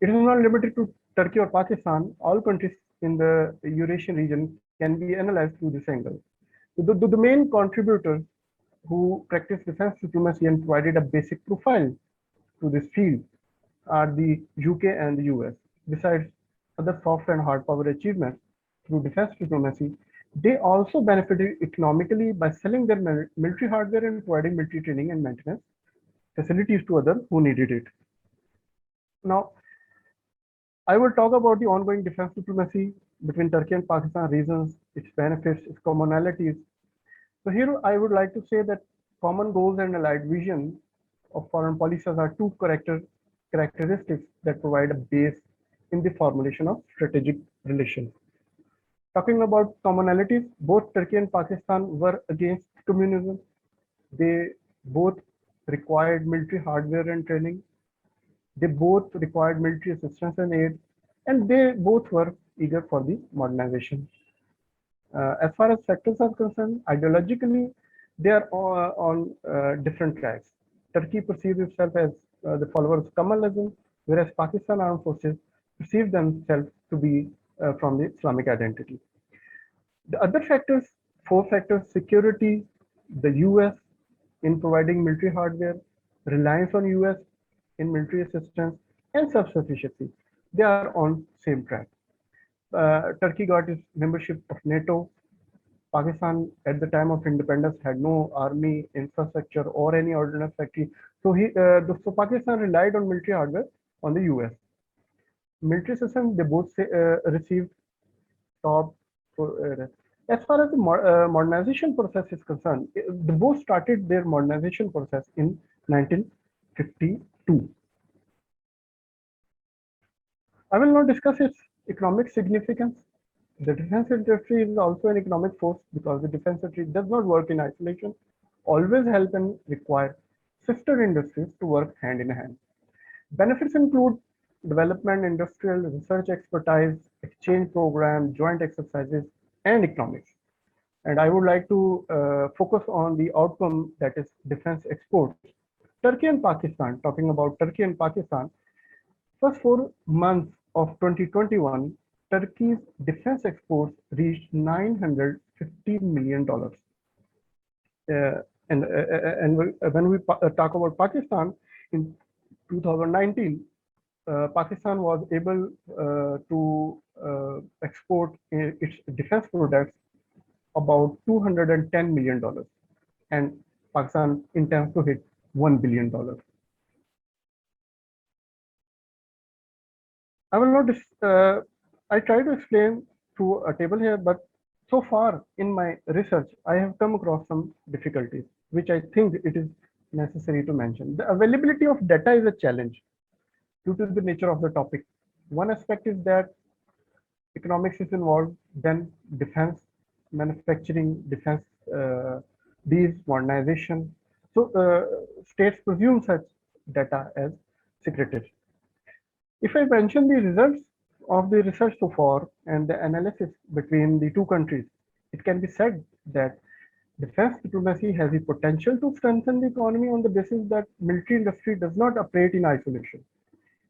It is not limited to Turkey or Pakistan. All countries in the Eurasian region can be analyzed through this angle. The main contributors who practice defense diplomacy and provided a basic profile to this field are the UK and the US. Besides other soft and hard power achievements through defense diplomacy, they also benefited economically by selling their military hardware and providing military training and maintenance facilities to others who needed it. Now, I will talk about the ongoing defense diplomacy between Turkey and Pakistan reasons, its benefits, its commonalities. So here I would like to say that common goals and allied vision of foreign policies are 2 characteristics that provide a base in the formulation of strategic relations. Talking about commonalities, both Turkey and Pakistan were against communism. They both required military hardware and training. They both required military assistance and aid, and they both were eager for the modernization. As far as sectors are concerned, ideologically, they are on different tracks. Turkey perceives itself as the followers of Kemalism, whereas Pakistan armed forces perceive themselves to be from the Islamic identity. The other factors, 4 factors: security, the US in providing military hardware, reliance on US in military assistance, and self-sufficiency. They are on same track. Turkey got its membership of NATO. Pakistan at the time of independence had no army infrastructure or any ordnance factory. So Pakistan relied on military hardware on the US. Military system, they both received top. As far as the modernization process is concerned, they both started their modernization process in 1952. I will not discuss its economic significance. The defense industry is also an economic force because the defense industry does not work in isolation, always help and require sister industries to work hand in hand. Benefits include development, industrial, research expertise, exchange program, joint exercises, and economics. And I would like to focus on the outcome, that is defense exports. Turkey and Pakistan, talking about Turkey and Pakistan, first 4 months of 2021, Turkey's defense exports reached $950 million. And when we talk about Pakistan, in 2019, Pakistan was able to export its defense products about $210 million, and Pakistan intends to hit $1 billion. I will not. I try to explain through a table here, but so far in my research, I have come across some difficulties, which I think it is necessary to mention. The availability of data is a challenge due to the nature of the topic. One aspect is that economics is involved, then defense, manufacturing, defense, these modernization. So states presume such data as secretive. If I mention the results, of the research so far and the analysis between the two countries, it can be said that defense diplomacy has the potential to strengthen the economy on the basis that military industry does not operate in isolation.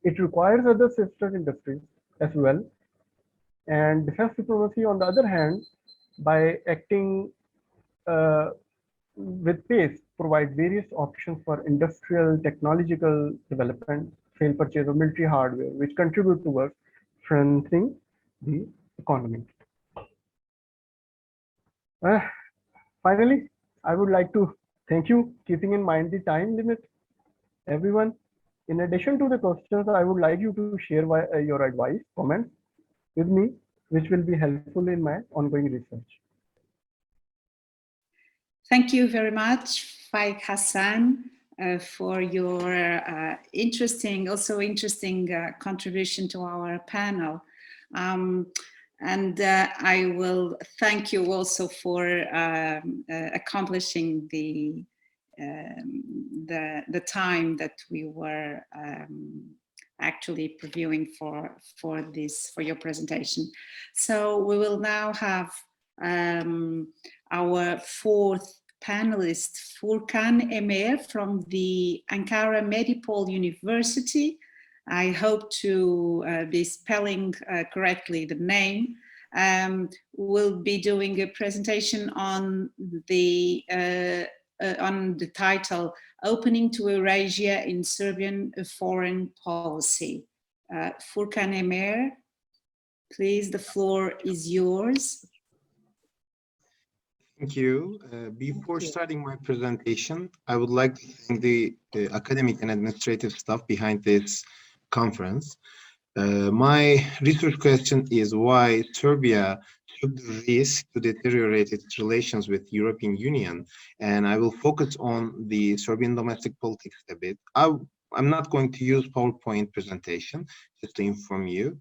It requires other sister industries as well. And defense diplomacy, on the other hand, by acting with pace, provide various options for industrial, technological development, sale purchase of military hardware, which contribute towards strengthening the economy. Finally, I would like to thank you, keeping in mind the time limit, everyone. In addition to the questions, I would like you to share your advice, comments with me, which will be helpful in my ongoing research. Thank you very much, Faiq Hassan, for your interesting contribution to our panel. And I will thank you also for accomplishing the time that we were actually previewing for your presentation. So we will now have our fourth panelist, Furkan Emer from the Ankara Medipol University. I hope to be spelling correctly the name. Will be doing a presentation on the title "Opening to Eurasia in Serbian Foreign Policy." Furkan Emer, please, the floor is yours. Thank you. Before starting my presentation, I would like to thank the academic and administrative staff behind this conference. My research question is why Serbia took the risk to deteriorate its relations with European Union, and I will focus on the Serbian domestic politics a bit. I'm not going to use PowerPoint presentation, just to inform you.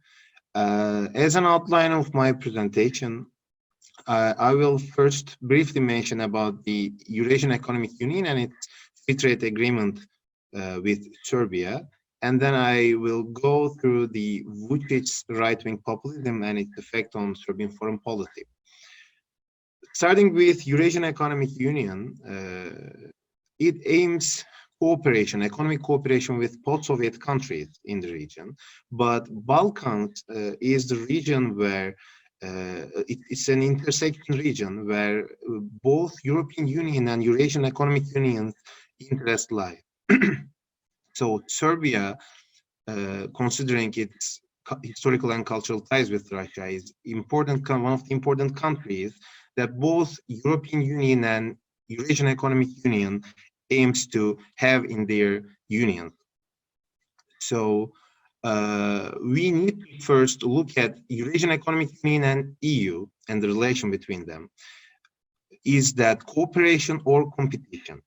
As an outline of my presentation, I will first briefly mention about the Eurasian Economic Union and its free trade agreement with Serbia. And then I will go through the Vucic's right-wing populism and its effect on Serbian foreign policy. Starting with Eurasian Economic Union, it aims cooperation, economic cooperation with post-Soviet countries in the region. But Balkans is the region where it's an intersection region where both European Union and Eurasian Economic Union's interests lie. So Serbia, considering its historical and cultural ties with Russia, is one of the important countries that both European Union and Eurasian Economic Union aims to have in their union. So we need to first look at Eurasian Economic Union and EU and the relation between them. Is that cooperation or competition?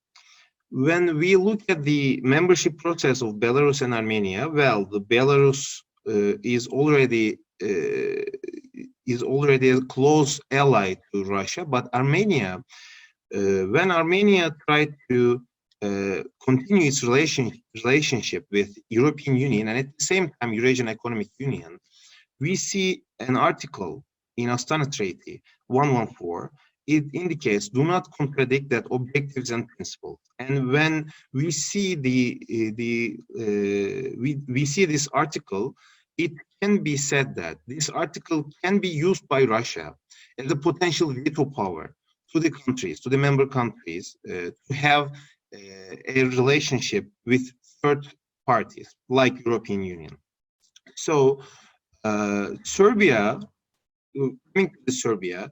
When we look at the membership process of Belarus and Armenia, well, the Belarus is already a close ally to Russia, but Armenia, when Armenia tried to continue its relationship with European Union and at the same time Eurasian Economic Union, we see an article in Astana Treaty 114. It indicates do not contradict that objectives and principles. And when we see we see this article, it can be said that this article can be used by Russia as a potential veto power to the countries, to the member countries, to have a relationship with third parties like European Union. So Serbia, coming to Serbia,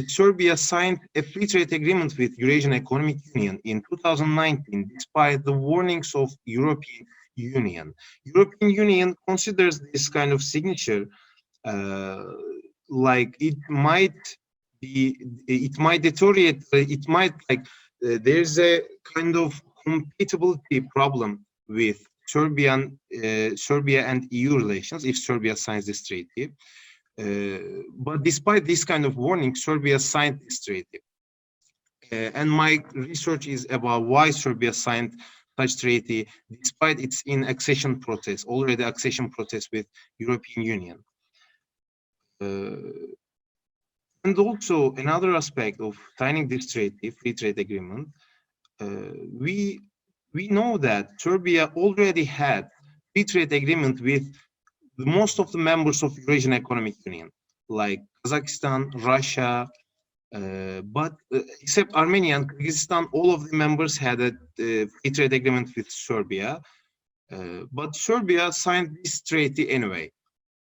Serbia signed a free trade agreement with Eurasian Economic Union in 2019, despite the warnings of European Union. European Union considers this kind of signature like it might deteriorate. It might there's a kind of compatibility problem with Serbia and EU relations if Serbia signs this treaty. But despite this kind of warning, Serbia signed this treaty. And my research is about why Serbia signed such treaty, despite its accession process, already accession process with European Union. And also another aspect of signing this treaty, free trade agreement, we know that Serbia already had free trade agreement with most of the members of Eurasian Economic Union, like Kazakhstan, Russia, but except Armenia and Kyrgyzstan, all of the members had a free trade agreement with Serbia. But Serbia signed this treaty anyway.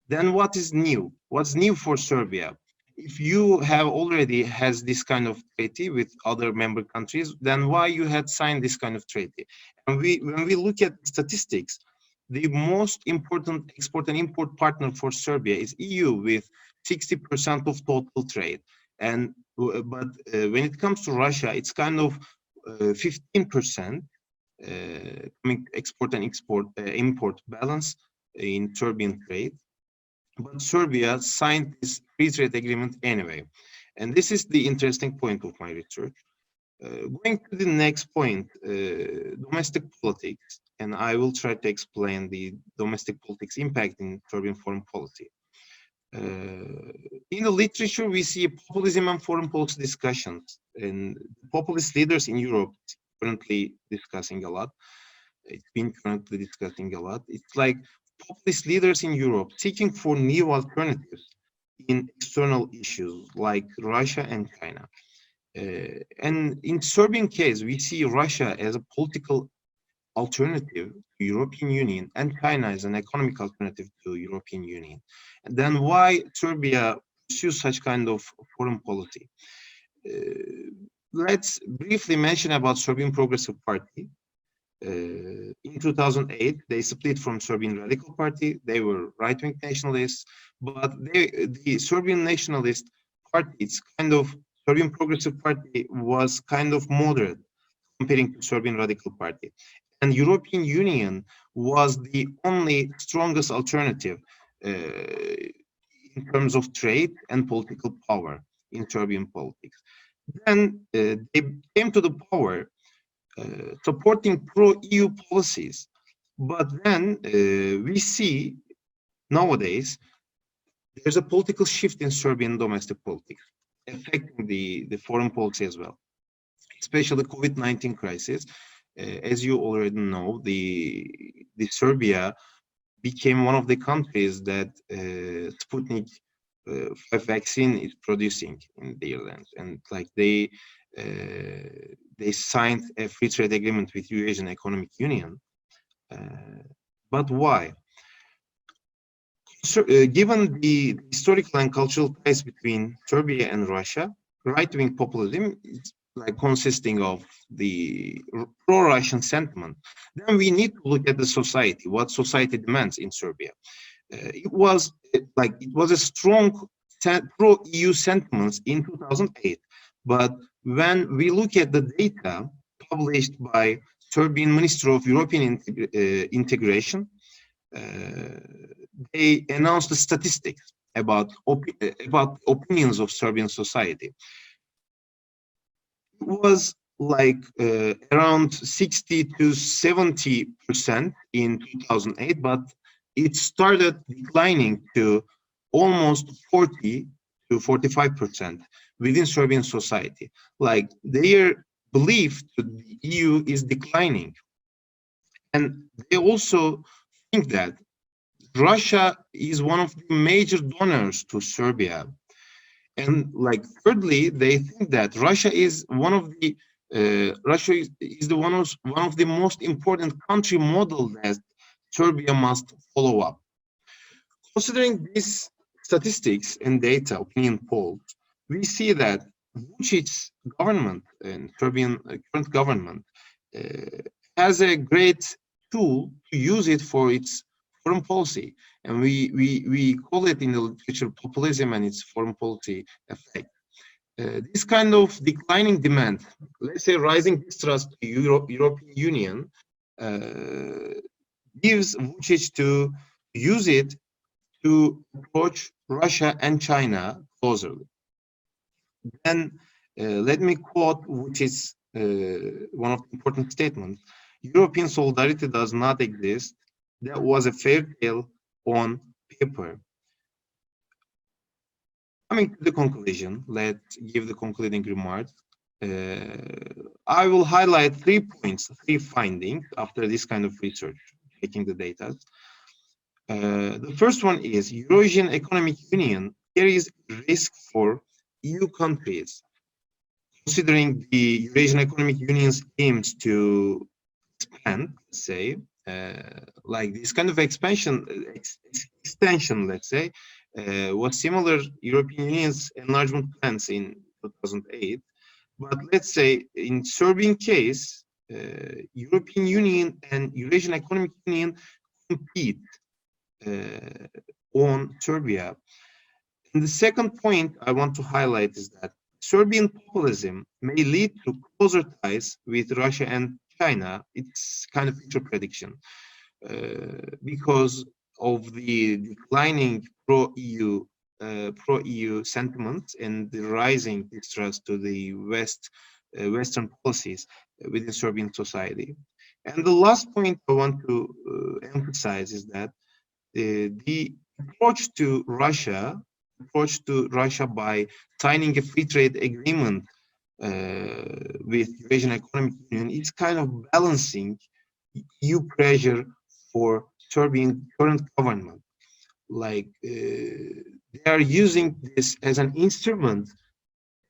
Then what is new? What's new for Serbia? If you have already has this kind of treaty with other member countries, then why you had signed this kind of treaty? And when we look at statistics, the most important export and import partner for Serbia is EU with 60% of total trade. And but when it comes to Russia, it's kind of 15% export and import balance in Serbian trade. But Serbia signed this free trade agreement anyway. And this is the interesting point of my research. Going to the next point, domestic politics, and I will try to explain the domestic politics impact in Serbian foreign policy. In the literature, we see populism and foreign policy discussions, and populist leaders in Europe currently discussing a lot. It's been currently discussing a lot. It's like populist leaders in Europe seeking for new alternatives in external issues like Russia and China. And in Serbian case, we see Russia as a political alternative to European Union and China as an economic alternative to European Union. And then why Serbia pursues such kind of foreign policy? Let's briefly mention about Serbian Progressive Party. In 2008, they split from Serbian Radical Party. They were right-wing nationalists, but the Serbian Nationalist Party, it's kind of Serbian Progressive Party was kind of moderate comparing to Serbian Radical Party. And European Union was the only strongest alternative in terms of trade and political power in Serbian politics. Then they came to the power supporting pro-EU policies. But then we see nowadays there's a political shift in Serbian domestic politics, affecting the foreign policy as well, especially the COVID-19 crisis. As you already know, the Serbia became one of the countries that Sputnik 5 vaccine is producing in their land, and like they signed a free trade agreement with Eurasian Economic Union. But why? So, given the historical and cultural ties between Serbia and Russia, right-wing populism is like consisting of the pro-Russian sentiment. Then we need to look at the society, what society demands in Serbia. It was a strong pro-EU sentiments in 2008, but when we look at the data published by Serbian Ministry of European Integration, they announced the statistics about opinions of Serbian society. It was like around 60 to 70% in 2008, but it started declining to almost 40 to 45% within Serbian society. Like their belief to the EU is declining. And they also think that Russia is one of the major donors to Serbia. And like thirdly, they think that Russia is one of the one of the most important country model that Serbia must follow up. Considering these statistics and data, opinion polls, we see that Vučić's government and Serbian current government has a great tool to use it for its foreign policy, and we call it in the literature populism and its foreign policy effect. This kind of declining demand, let's say rising distrust to European Union, gives Vučić to use it to approach Russia and China closerly. Then let me quote Vučić's one of the important statements. European solidarity does not exist. That was a fairy tale on paper. Coming to the conclusion, let's give the concluding remarks. I will highlight 3 points, 3 findings after this kind of research, taking the data. The first one is Eurasian Economic Union carries risk for EU countries. Considering the Eurasian Economic Union's aims to expand, say, like this kind of extension, let's say, was similar European Union's enlargement plans in 2008. But let's say in Serbian case, European Union and Eurasian Economic Union compete on Serbia. And the second point I want to highlight is that Serbian populism may lead to closer ties with Russia and China. It's kind of future prediction because of the declining pro-EU sentiments and the rising distrust to the Western policies within Serbian society. And the last point I want to emphasize is that the approach to Russia by signing a free trade agreement with Eurasian Economic Union is kind of balancing EU pressure for Serbian current government. Like they are using this as an instrument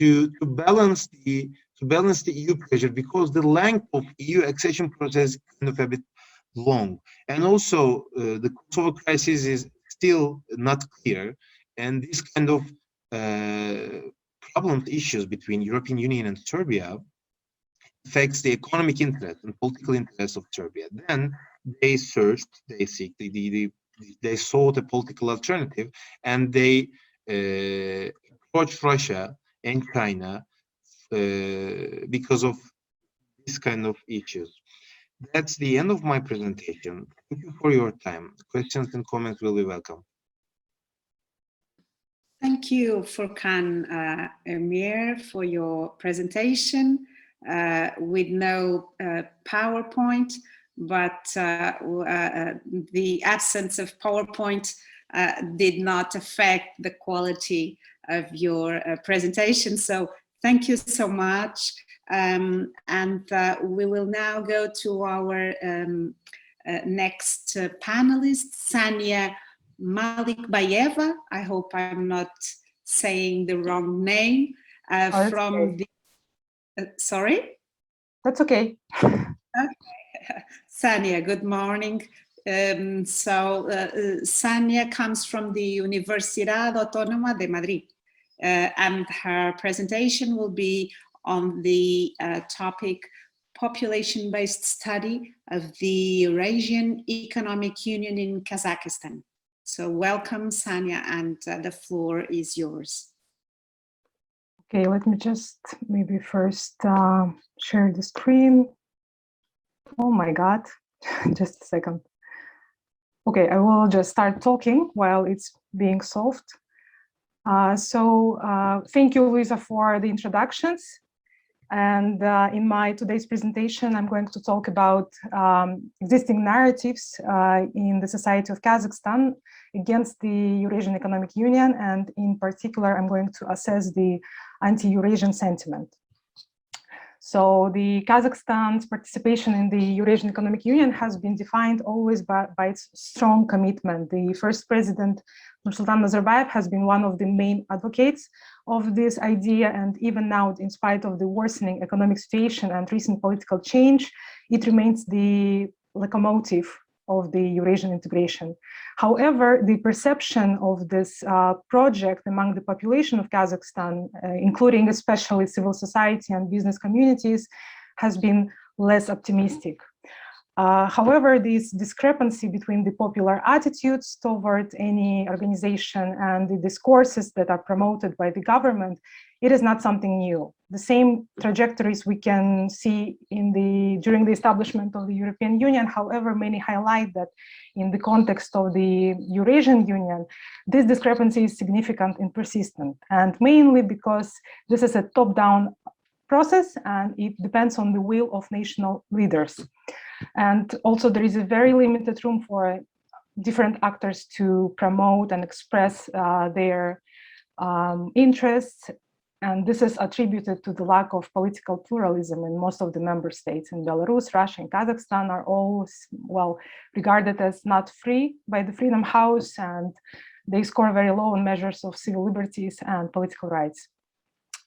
to balance the EU pressure, because the length of EU accession process is kind of a bit long, and also the Kosovo crisis is still not clear, and this kind of problem issues between European Union and Serbia affects the economic interest and political interest of Serbia. Then they searched, they sought a political alternative, and they approached Russia and China because of this kind of issues. That's the end of my presentation. Thank you for your time. Questions and comments will be welcome. Thank you, Furkan Emer, for your presentation with no PowerPoint, but the absence of PowerPoint did not affect the quality of your presentation. So thank you so much. And we will now go to our next panelist, Saniya Malikbayeva. I hope I'm not saying the wrong name. From the sorry? That's okay. Okay. Saniya, good morning. Saniya comes from the Universidad Autonoma de Madrid, and her presentation will be on the topic population-based study of the Eurasian Economic Union in Kazakhstan. So welcome, Saniya, and the floor is yours. Okay, let me just maybe first share the screen. Oh my God, just a second. Okay, I will just start talking while it's being solved. Thank you, Luisa, for the introductions. And in my today's presentation, I'm going to talk about existing narratives in the society of Kazakhstan against the Eurasian Economic Union. And in particular, I'm going to assess the anti-Eurasian sentiment. So the Kazakhstan's participation in the Eurasian Economic Union has been defined always by its strong commitment. The first president, Nursultan Nazarbayev, has been one of the main advocates of this idea, and even now, in spite of the worsening economic situation and recent political change, it remains the locomotive of the Eurasian integration. However, the perception of this project among the population of Kazakhstan, including especially civil society and business communities, has been less optimistic. However, this discrepancy between the popular attitudes toward any organization and the discourses that are promoted by the government, it is not something new. The same trajectories we can see during the establishment of the European Union. However, many highlight that in the context of the Eurasian Union, this discrepancy is significant and persistent, and mainly because this is a top-down process and it depends on the will of national leaders. And also there is a very limited room for different actors to promote and express their interests. And this is attributed to the lack of political pluralism in most of the member states. In Belarus, Russia, and Kazakhstan are all, well, regarded as not free by the Freedom House, and they score very low on measures of civil liberties and political rights.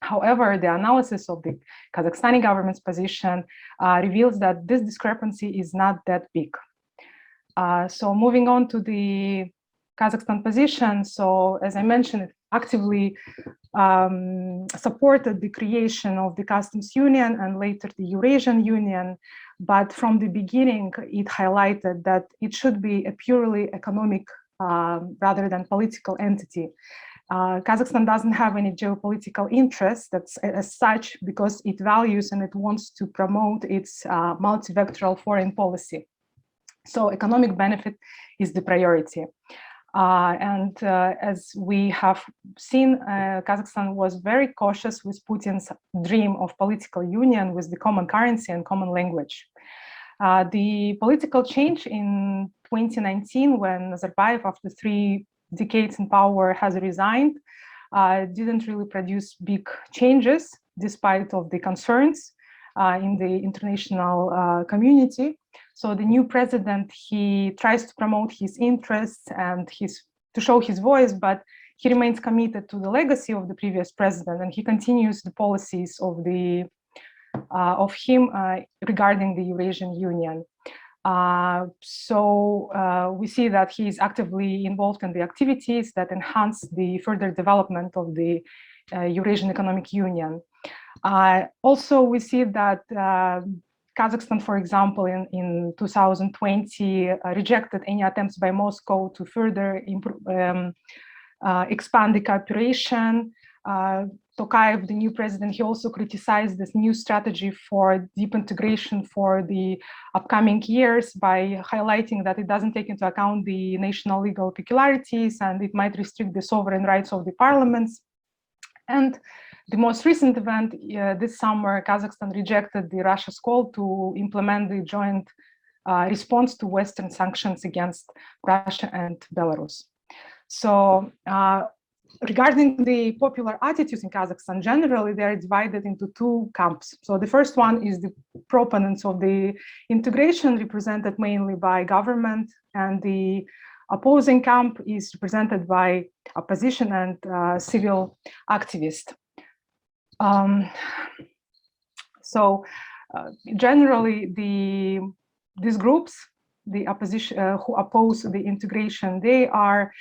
However, the analysis of the Kazakhstani government's position reveals that this discrepancy is not that big. So moving on to the Kazakhstan position. So as I mentioned, it actively supported the creation of the customs union and later the Eurasian Union. But from the beginning, it highlighted that it should be a purely economic rather than political entity. Kazakhstan doesn't have any geopolitical interests that's as such, because it values and it wants to promote its multi-vectoral foreign policy. So economic benefit is the priority. As we have seen, Kazakhstan was very cautious with Putin's dream of political union with the common currency and common language. The political change in 2019, when Nazarbayev, after 3 decades in power, has resigned, didn't really produce big changes, despite of the concerns in the international community. So the new president, he tries to promote his interests and to show his voice, but he remains committed to the legacy of the previous president, and he continues the policies of him regarding the Eurasian Union. We see that he is actively involved in the activities that enhance the further development of the Eurasian Economic Union. Also, we see that Kazakhstan, for example, in 2020, rejected any attempts by Moscow to further expand the cooperation. Tokayev, the new president, he also criticized this new strategy for deep integration for the upcoming years by highlighting that it doesn't take into account the national legal peculiarities and it might restrict the sovereign rights of the parliaments. And the most recent event this summer, Kazakhstan rejected the Russia's call to implement the joint response to Western sanctions against Russia and Belarus. So regarding the popular attitudes in Kazakhstan, generally they are divided into 2 camps. So the first one is the proponents of the integration, represented mainly by government, and the opposing camp is represented by opposition and civil activists. Generally, these groups, the opposition who oppose the integration, they are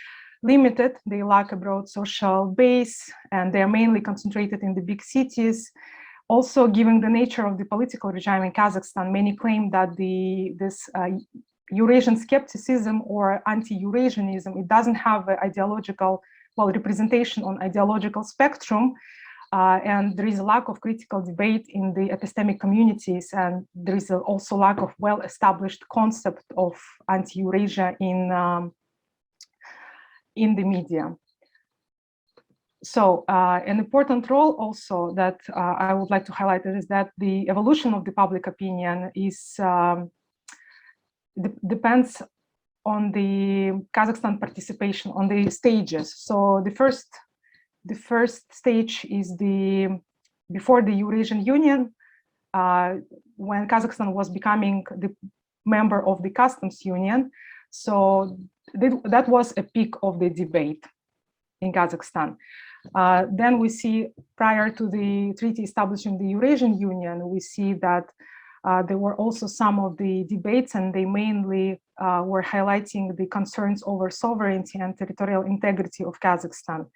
limited, they lack a broad social base, and they are mainly concentrated in the big cities. Also, given the nature of the political regime in Kazakhstan, many claim that this Eurasian skepticism or anti-Eurasianism, it doesn't have an ideological, representation on ideological spectrum, and there is a lack of critical debate in the epistemic communities, and there is also lack of well-established concept of anti-Eurasia in the media. So an important role also that I would like to highlight is that the evolution of the public opinion is depends on the Kazakhstan participation on the stages. So the first stage is before the Eurasian Union, when Kazakhstan was becoming the member of the customs union. So that was a peak of the debate in Kazakhstan. Then we see, prior to the treaty establishing the Eurasian Union, we see that there were also some of the debates, and they mainly were highlighting the concerns over sovereignty and territorial integrity of Kazakhstan.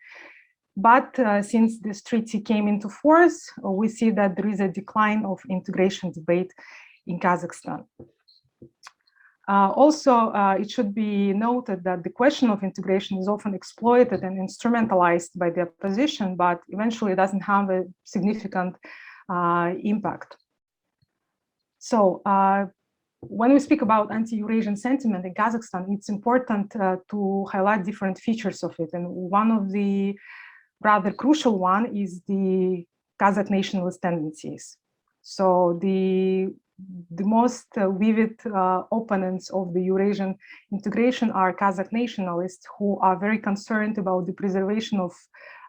But since this treaty came into force, we see that there is a decline of integration debate in Kazakhstan. It should be noted that the question of integration is often exploited and instrumentalized by the opposition, but eventually it doesn't have a significant impact. So when we speak about anti-Eurasian sentiment in Kazakhstan, it's important to highlight different features of it. And one of the rather crucial one is the Kazakh nationalist tendencies. So the the most vivid opponents of the Eurasian integration are Kazakh nationalists, who are very concerned about the preservation of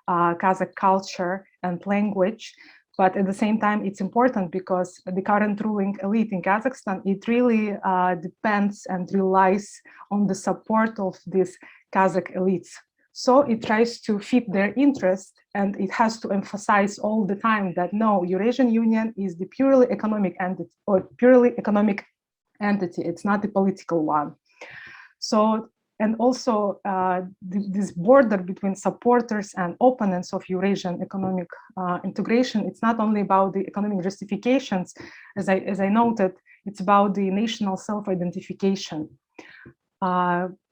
Kazakh culture and language. But at the same time, it's important because the current ruling elite in Kazakhstan, it really depends and relies on the support of these Kazakh elites. So it tries to fit their interest, and it has to emphasize all the time that no, Eurasian Union is the purely economic entity, or purely economic entity. It's not a political one. So, and also this border between supporters and opponents of Eurasian economic integration, it's not only about the economic justifications, as I noted, it's about the national self-identification.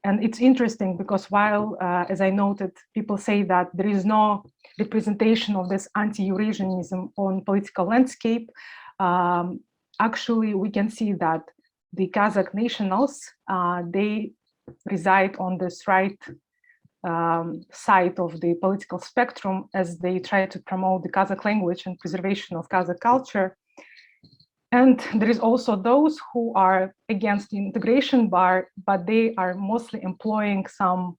And it's interesting because while, as I noted, people say that there is no representation of this anti-Eurasianism on political landscape, actually we can see that the Kazakh nationals, they reside on this right side of the political spectrum as they try to promote the Kazakh language and preservation of Kazakh culture. And there is also those who are against the integration bar, but they are mostly employing some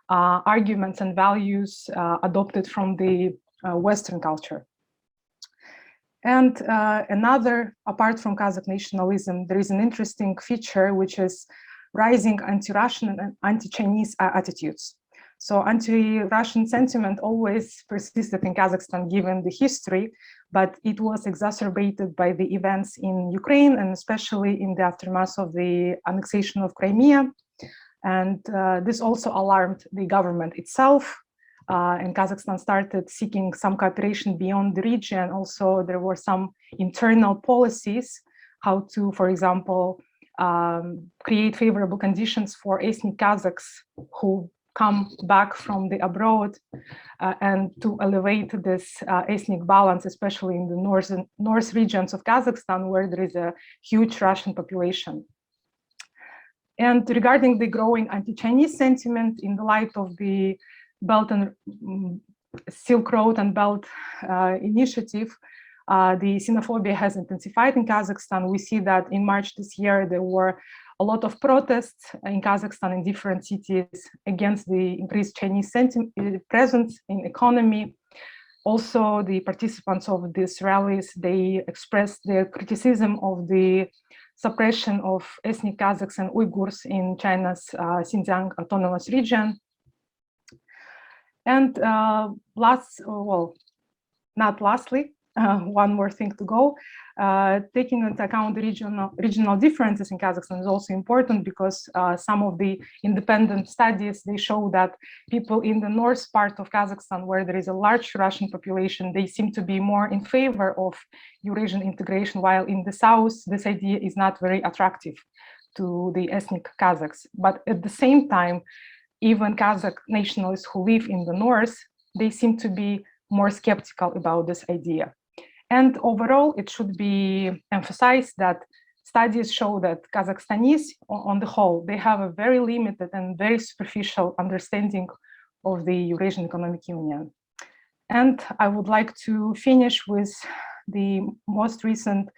arguments and values adopted from the Western culture. And another, apart from Kazakh nationalism, there is an interesting feature, which is rising anti-Russian and anti-Chinese attitudes. So anti-Russian sentiment always persisted in Kazakhstan given the history, but it was exacerbated by the events in Ukraine, and especially in the aftermath of the annexation of Crimea. And this also alarmed the government itself. And Kazakhstan started seeking some cooperation beyond the region. Also, there were some internal policies, how to, for example, create favorable conditions for ethnic Kazakhs who come back from the abroad and to elevate this ethnic balance, especially in the north regions of Kazakhstan, where there is a huge Russian population. And regarding the growing anti-Chinese sentiment in the light of the Belt and Silk Road and Belt initiative, the xenophobia has intensified in Kazakhstan. We see that in March this year, there were a lot of protests in Kazakhstan in different cities against the increased Chinese presence in economy. Also, the participants of these rallies, they expressed their criticism of the suppression of ethnic Kazakhs and Uyghurs in China's Xinjiang Autonomous Region. And not lastly, one more thing to go. Taking into account the regional differences in Kazakhstan is also important because some of the independent studies, they show that people in the north part of Kazakhstan, where there is a large Russian population, they seem to be more in favor of Eurasian integration, while in the south, this idea is not very attractive to the ethnic Kazakhs. But at the same time, even Kazakh nationalists who live in the north, they seem to be more skeptical about this idea. And overall, it should be emphasized that studies show that Kazakhstanis, on the whole, they have a very limited and very superficial understanding of the Eurasian Economic Union. And I would like to finish with the most recent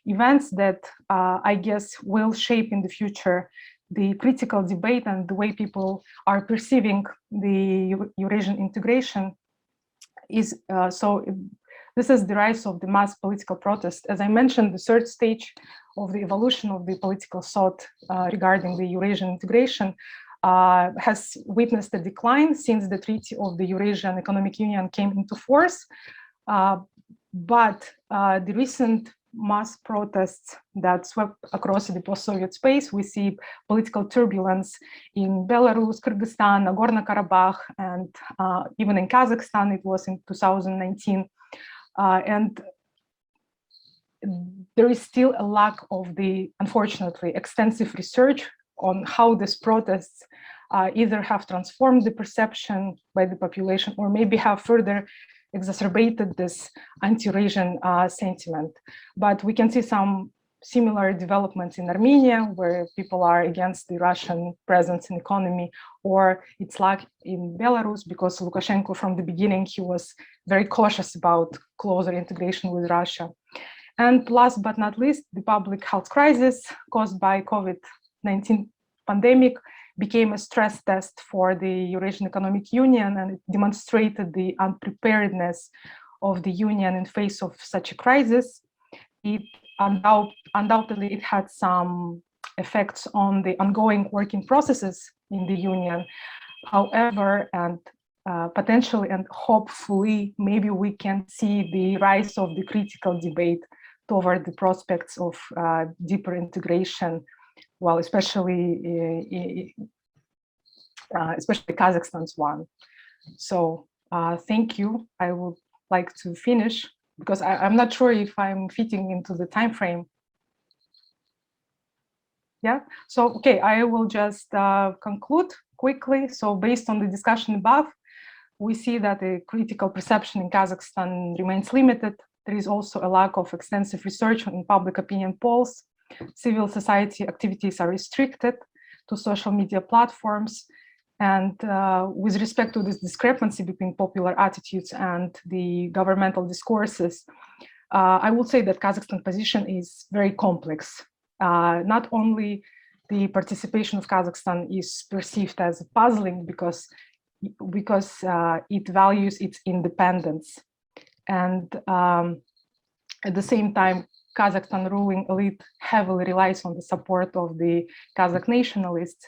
events that I guess will shape in the future the critical debate and the way people are perceiving the Eurasian integration. This is the rise of the mass political protest. As I mentioned, the third stage of the evolution of the political thought regarding the Eurasian integration has witnessed a decline since the Treaty of the Eurasian Economic Union came into force. But the recent mass protests that swept across the post-Soviet space, we see political turbulence in Belarus, Kyrgyzstan, Nagorno-Karabakh, and even in Kazakhstan, it was in 2019. And there is still a lack of the, unfortunately, extensive research on how these protests either have transformed the perception by the population or maybe have further exacerbated this anti-Eurasian sentiment. But we can see some similar developments in Armenia, where people are against the Russian presence in economy, or it's like in Belarus, because Lukashenko from the beginning, he was very cautious about closer integration with Russia. And last but not least, the public health crisis caused by COVID-19 pandemic became a stress test for the Eurasian Economic Union, and it demonstrated the unpreparedness of the Union in face of such a crisis. It undoubtedly it had some effects on the ongoing working processes in the Union. However, and potentially and hopefully, maybe we can see the rise of the critical debate toward the prospects of deeper integration, well, especially Kazakhstan's one. So thank you. I would like to finish because I'm not sure if I'm fitting into the time frame. Yeah, so okay, I will just conclude quickly. So based on the discussion above, we see that the critical perception in Kazakhstan remains limited. There is also a lack of extensive research in public opinion polls. Civil society activities are restricted to social media platforms. And with respect to this discrepancy between popular attitudes and the governmental discourses, I would say that Kazakhstan position is very complex. Not only the participation of Kazakhstan is perceived as puzzling because it values its independence. And at the same time, Kazakhstan ruling elite heavily relies on the support of the Kazakh nationalists.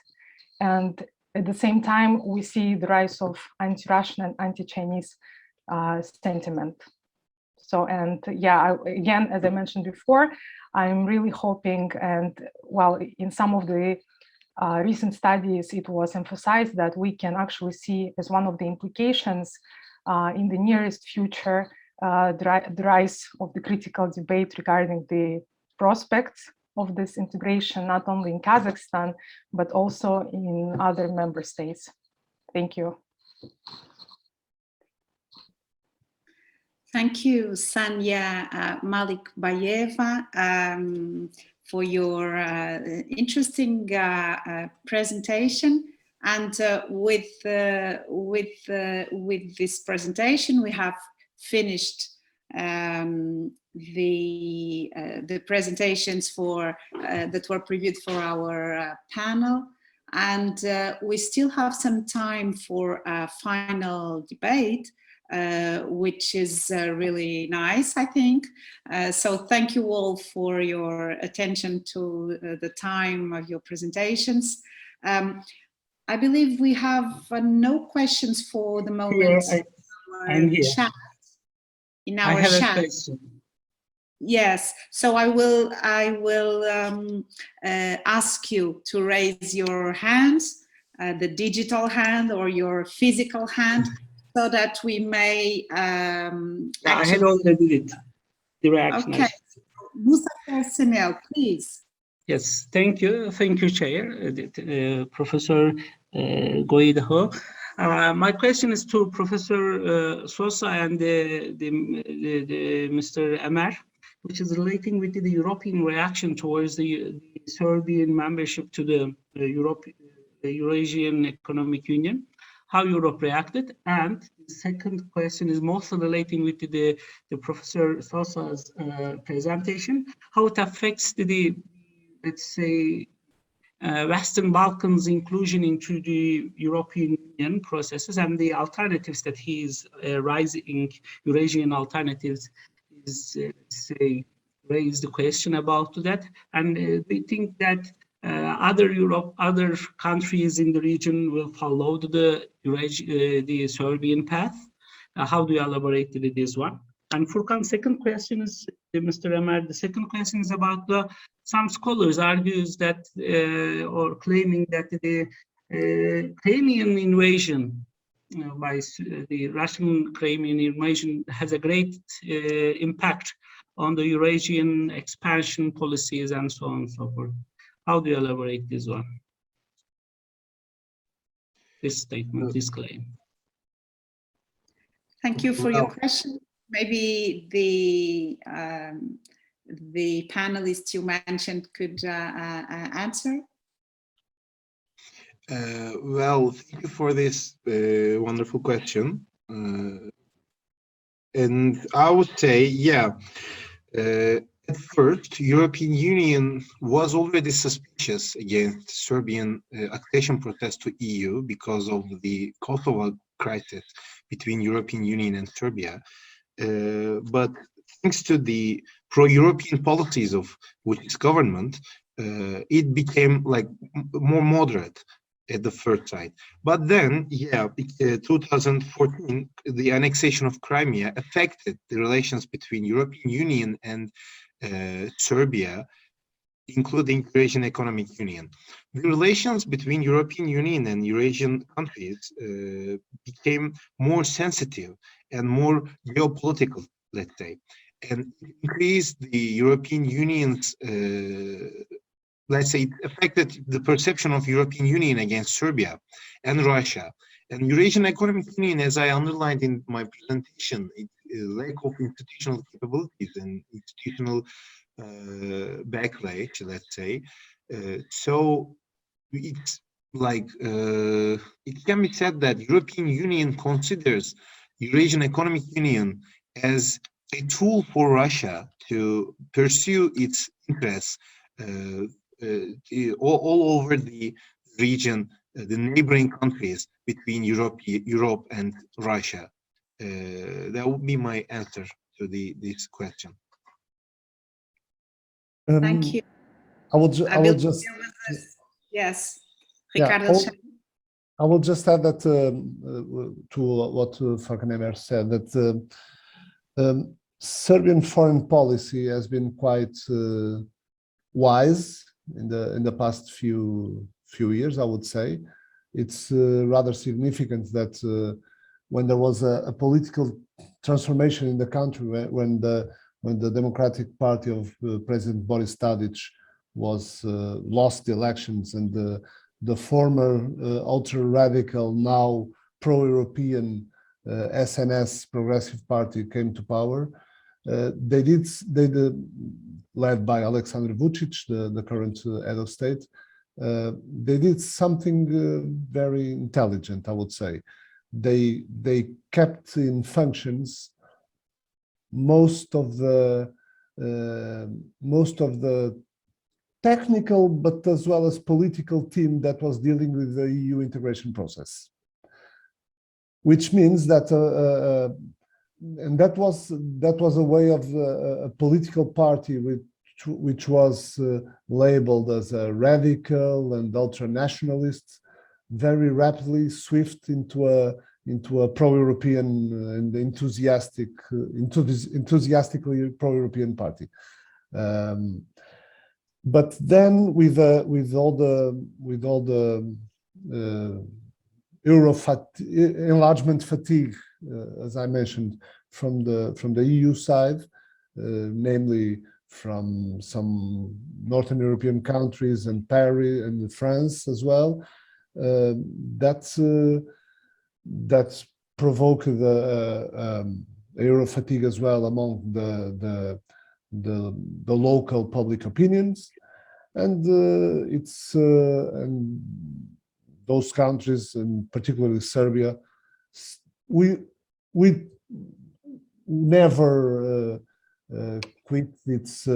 And at the same time, we see the rise of anti-Russian and anti-Chinese sentiment. So, and yeah, again, as I mentioned before, I'm really hoping, and well, in some of the recent studies, it was emphasized that we can actually see as one of the implications in the nearest future, the rise of the critical debate regarding the prospects of this integration, not only in Kazakhstan, but also in other member states. Thank you. Thank you, Saniya Malikbayeva, for your interesting presentation. And with this presentation, we have finished the presentations that were previewed for our panel. And we still have some time for a final debate, which is really nice, I think. So thank you all for your attention to the time of your presentations. I believe we have no questions for the moment. I'm here. In our I have chat. a question. Yes, so I will ask you to raise your hands, the digital hand or your physical hand, so that we may I had already did the reaction. Okay, Musa personnel, please. Yes, thank you, Chair, Professor Godinho. My question is to Professor Sousa and Mr. Emer, which is relating with the European reaction towards the Serbian membership to the Eurasian Economic Union, how Europe reacted. And the second question is mostly relating with the Professor Sousa's presentation, how it affects the, let's say, Western Balkans inclusion into the European Union processes and the alternatives that he is raising, Eurasian alternatives, is say raise the question about that. And we think that other countries in the region will follow the Serbian path. How do you elaborate to this one? And Furkan, second question is, Mr. Emer, the second question is about some scholars argues that, or claiming that the Crimean invasion by the Russian Crimean invasion has a great impact on the Eurasian expansion policies and so on and so forth. How do you elaborate this one? This statement, this claim. Thank you for your question. Maybe the panelists you mentioned could answer. Well, thank you for this wonderful question. And I would say, yeah, at first, European Union was already suspicious against Serbian accession process to EU because of the Kosovo crisis between European Union and Serbia. But thanks to the pro-European policies of Vučić government, it became like more moderate at the first sight. But then, 2014, the annexation of Crimea affected the relations between European Union and Serbia, including Eurasian Economic Union. The relations between European Union and Eurasian countries became more sensitive and more geopolitical, let's say, and increased the European Union's, let's say, it affected the perception of European Union against Serbia and Russia. And Eurasian Economic Union, as I underlined in my presentation, lack of institutional capabilities and institutional backlash, let's say. So it's like, it can be said that European Union considers Eurasian Economic Union as a tool for Russia to pursue its interests all over the region, the neighboring countries between Europe and Russia. That would be my answer to this question. Thank you. I will just. Yes, Yeah, Ricardo. I will just add that to what Furkan Emer said, that Serbian foreign policy has been quite wise in the past few years, I would say. It's rather significant that when there was a political transformation in the country, when the Democratic Party of President Boris Tadic was lost the elections, and the former ultra-radical, now pro-European SNS Progressive Party came to power, they did, led by Alexandre Vučić, the current head of state, they did something very intelligent, I would say. They kept in functions most of the technical, but as well as political team that was dealing with the EU integration process, which means that and that was a way of a political party which was labeled as a radical and ultra-nationalist, very rapidly swift into a pro-European and enthusiastically pro-European party. But then with all the enlargement fatigue, as I mentioned, from the EU side, namely from some Northern European countries and Paris and France as well, that's provoked the Eurofatigue as well among the local public opinions, and and those countries, and particularly Serbia, we never quit its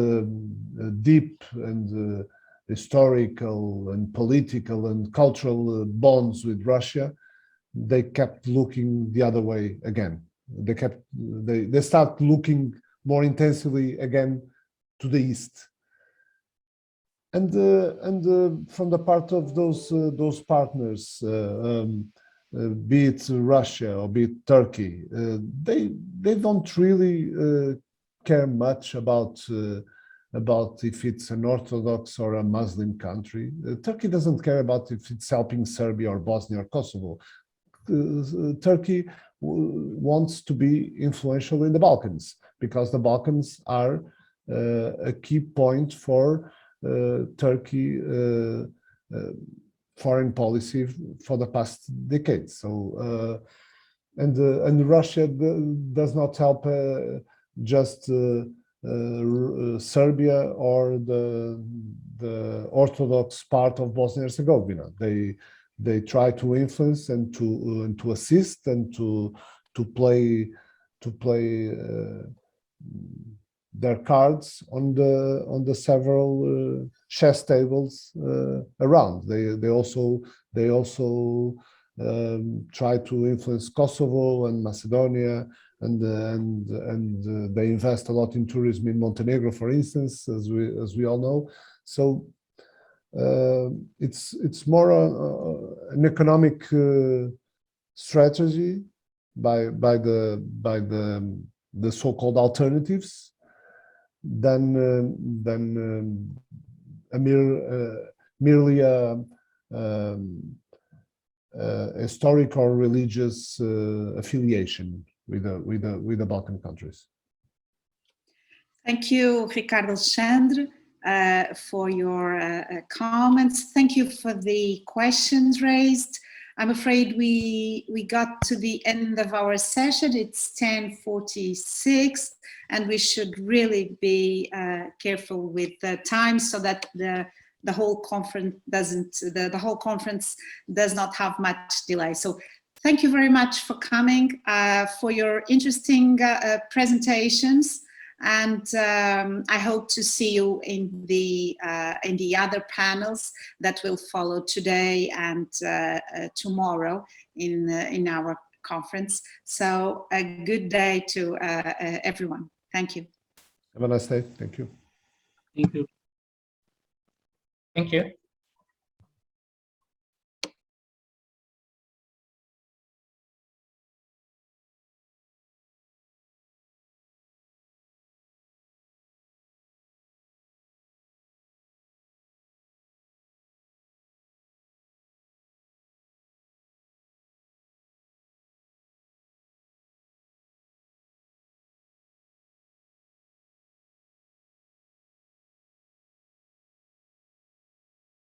deep and historical and political and cultural bonds with Russia. They kept looking the other way again. They start looking more intensively again to the east, and from the part of those partners, be it Russia or be it Turkey, they don't really care much about if it's an Orthodox or a Muslim country. Turkey doesn't care about if it's helping Serbia or Bosnia or Kosovo. Turkey wants to be influential in the Balkans, because the Balkans are a key point for Turkey foreign policy for the past decades. So and Russia does not help just Serbia or the Orthodox part of Bosnia and Herzegovina. They try to influence and to assist and to play their cards on the several chess tables around. They also try to influence Kosovo and Macedonia, and they invest a lot in tourism in Montenegro, for instance, as we all know. So it's more an economic strategy by the so-called alternatives than merely a historic or religious affiliation with the Balkan countries. Thank you, Ricardo, Alexandre, for your comments. Thank you for the questions raised. I'm afraid we got to the end of our session. It's 10:46, and we should really be careful with the time so that the whole conference does not have much delay. So thank you very much for coming, for your interesting presentations. And I hope to see you in the other panels that will follow today and tomorrow in our conference. So a good day to everyone. Thank you. Have a nice day. Thank you. Thank you. Thank you.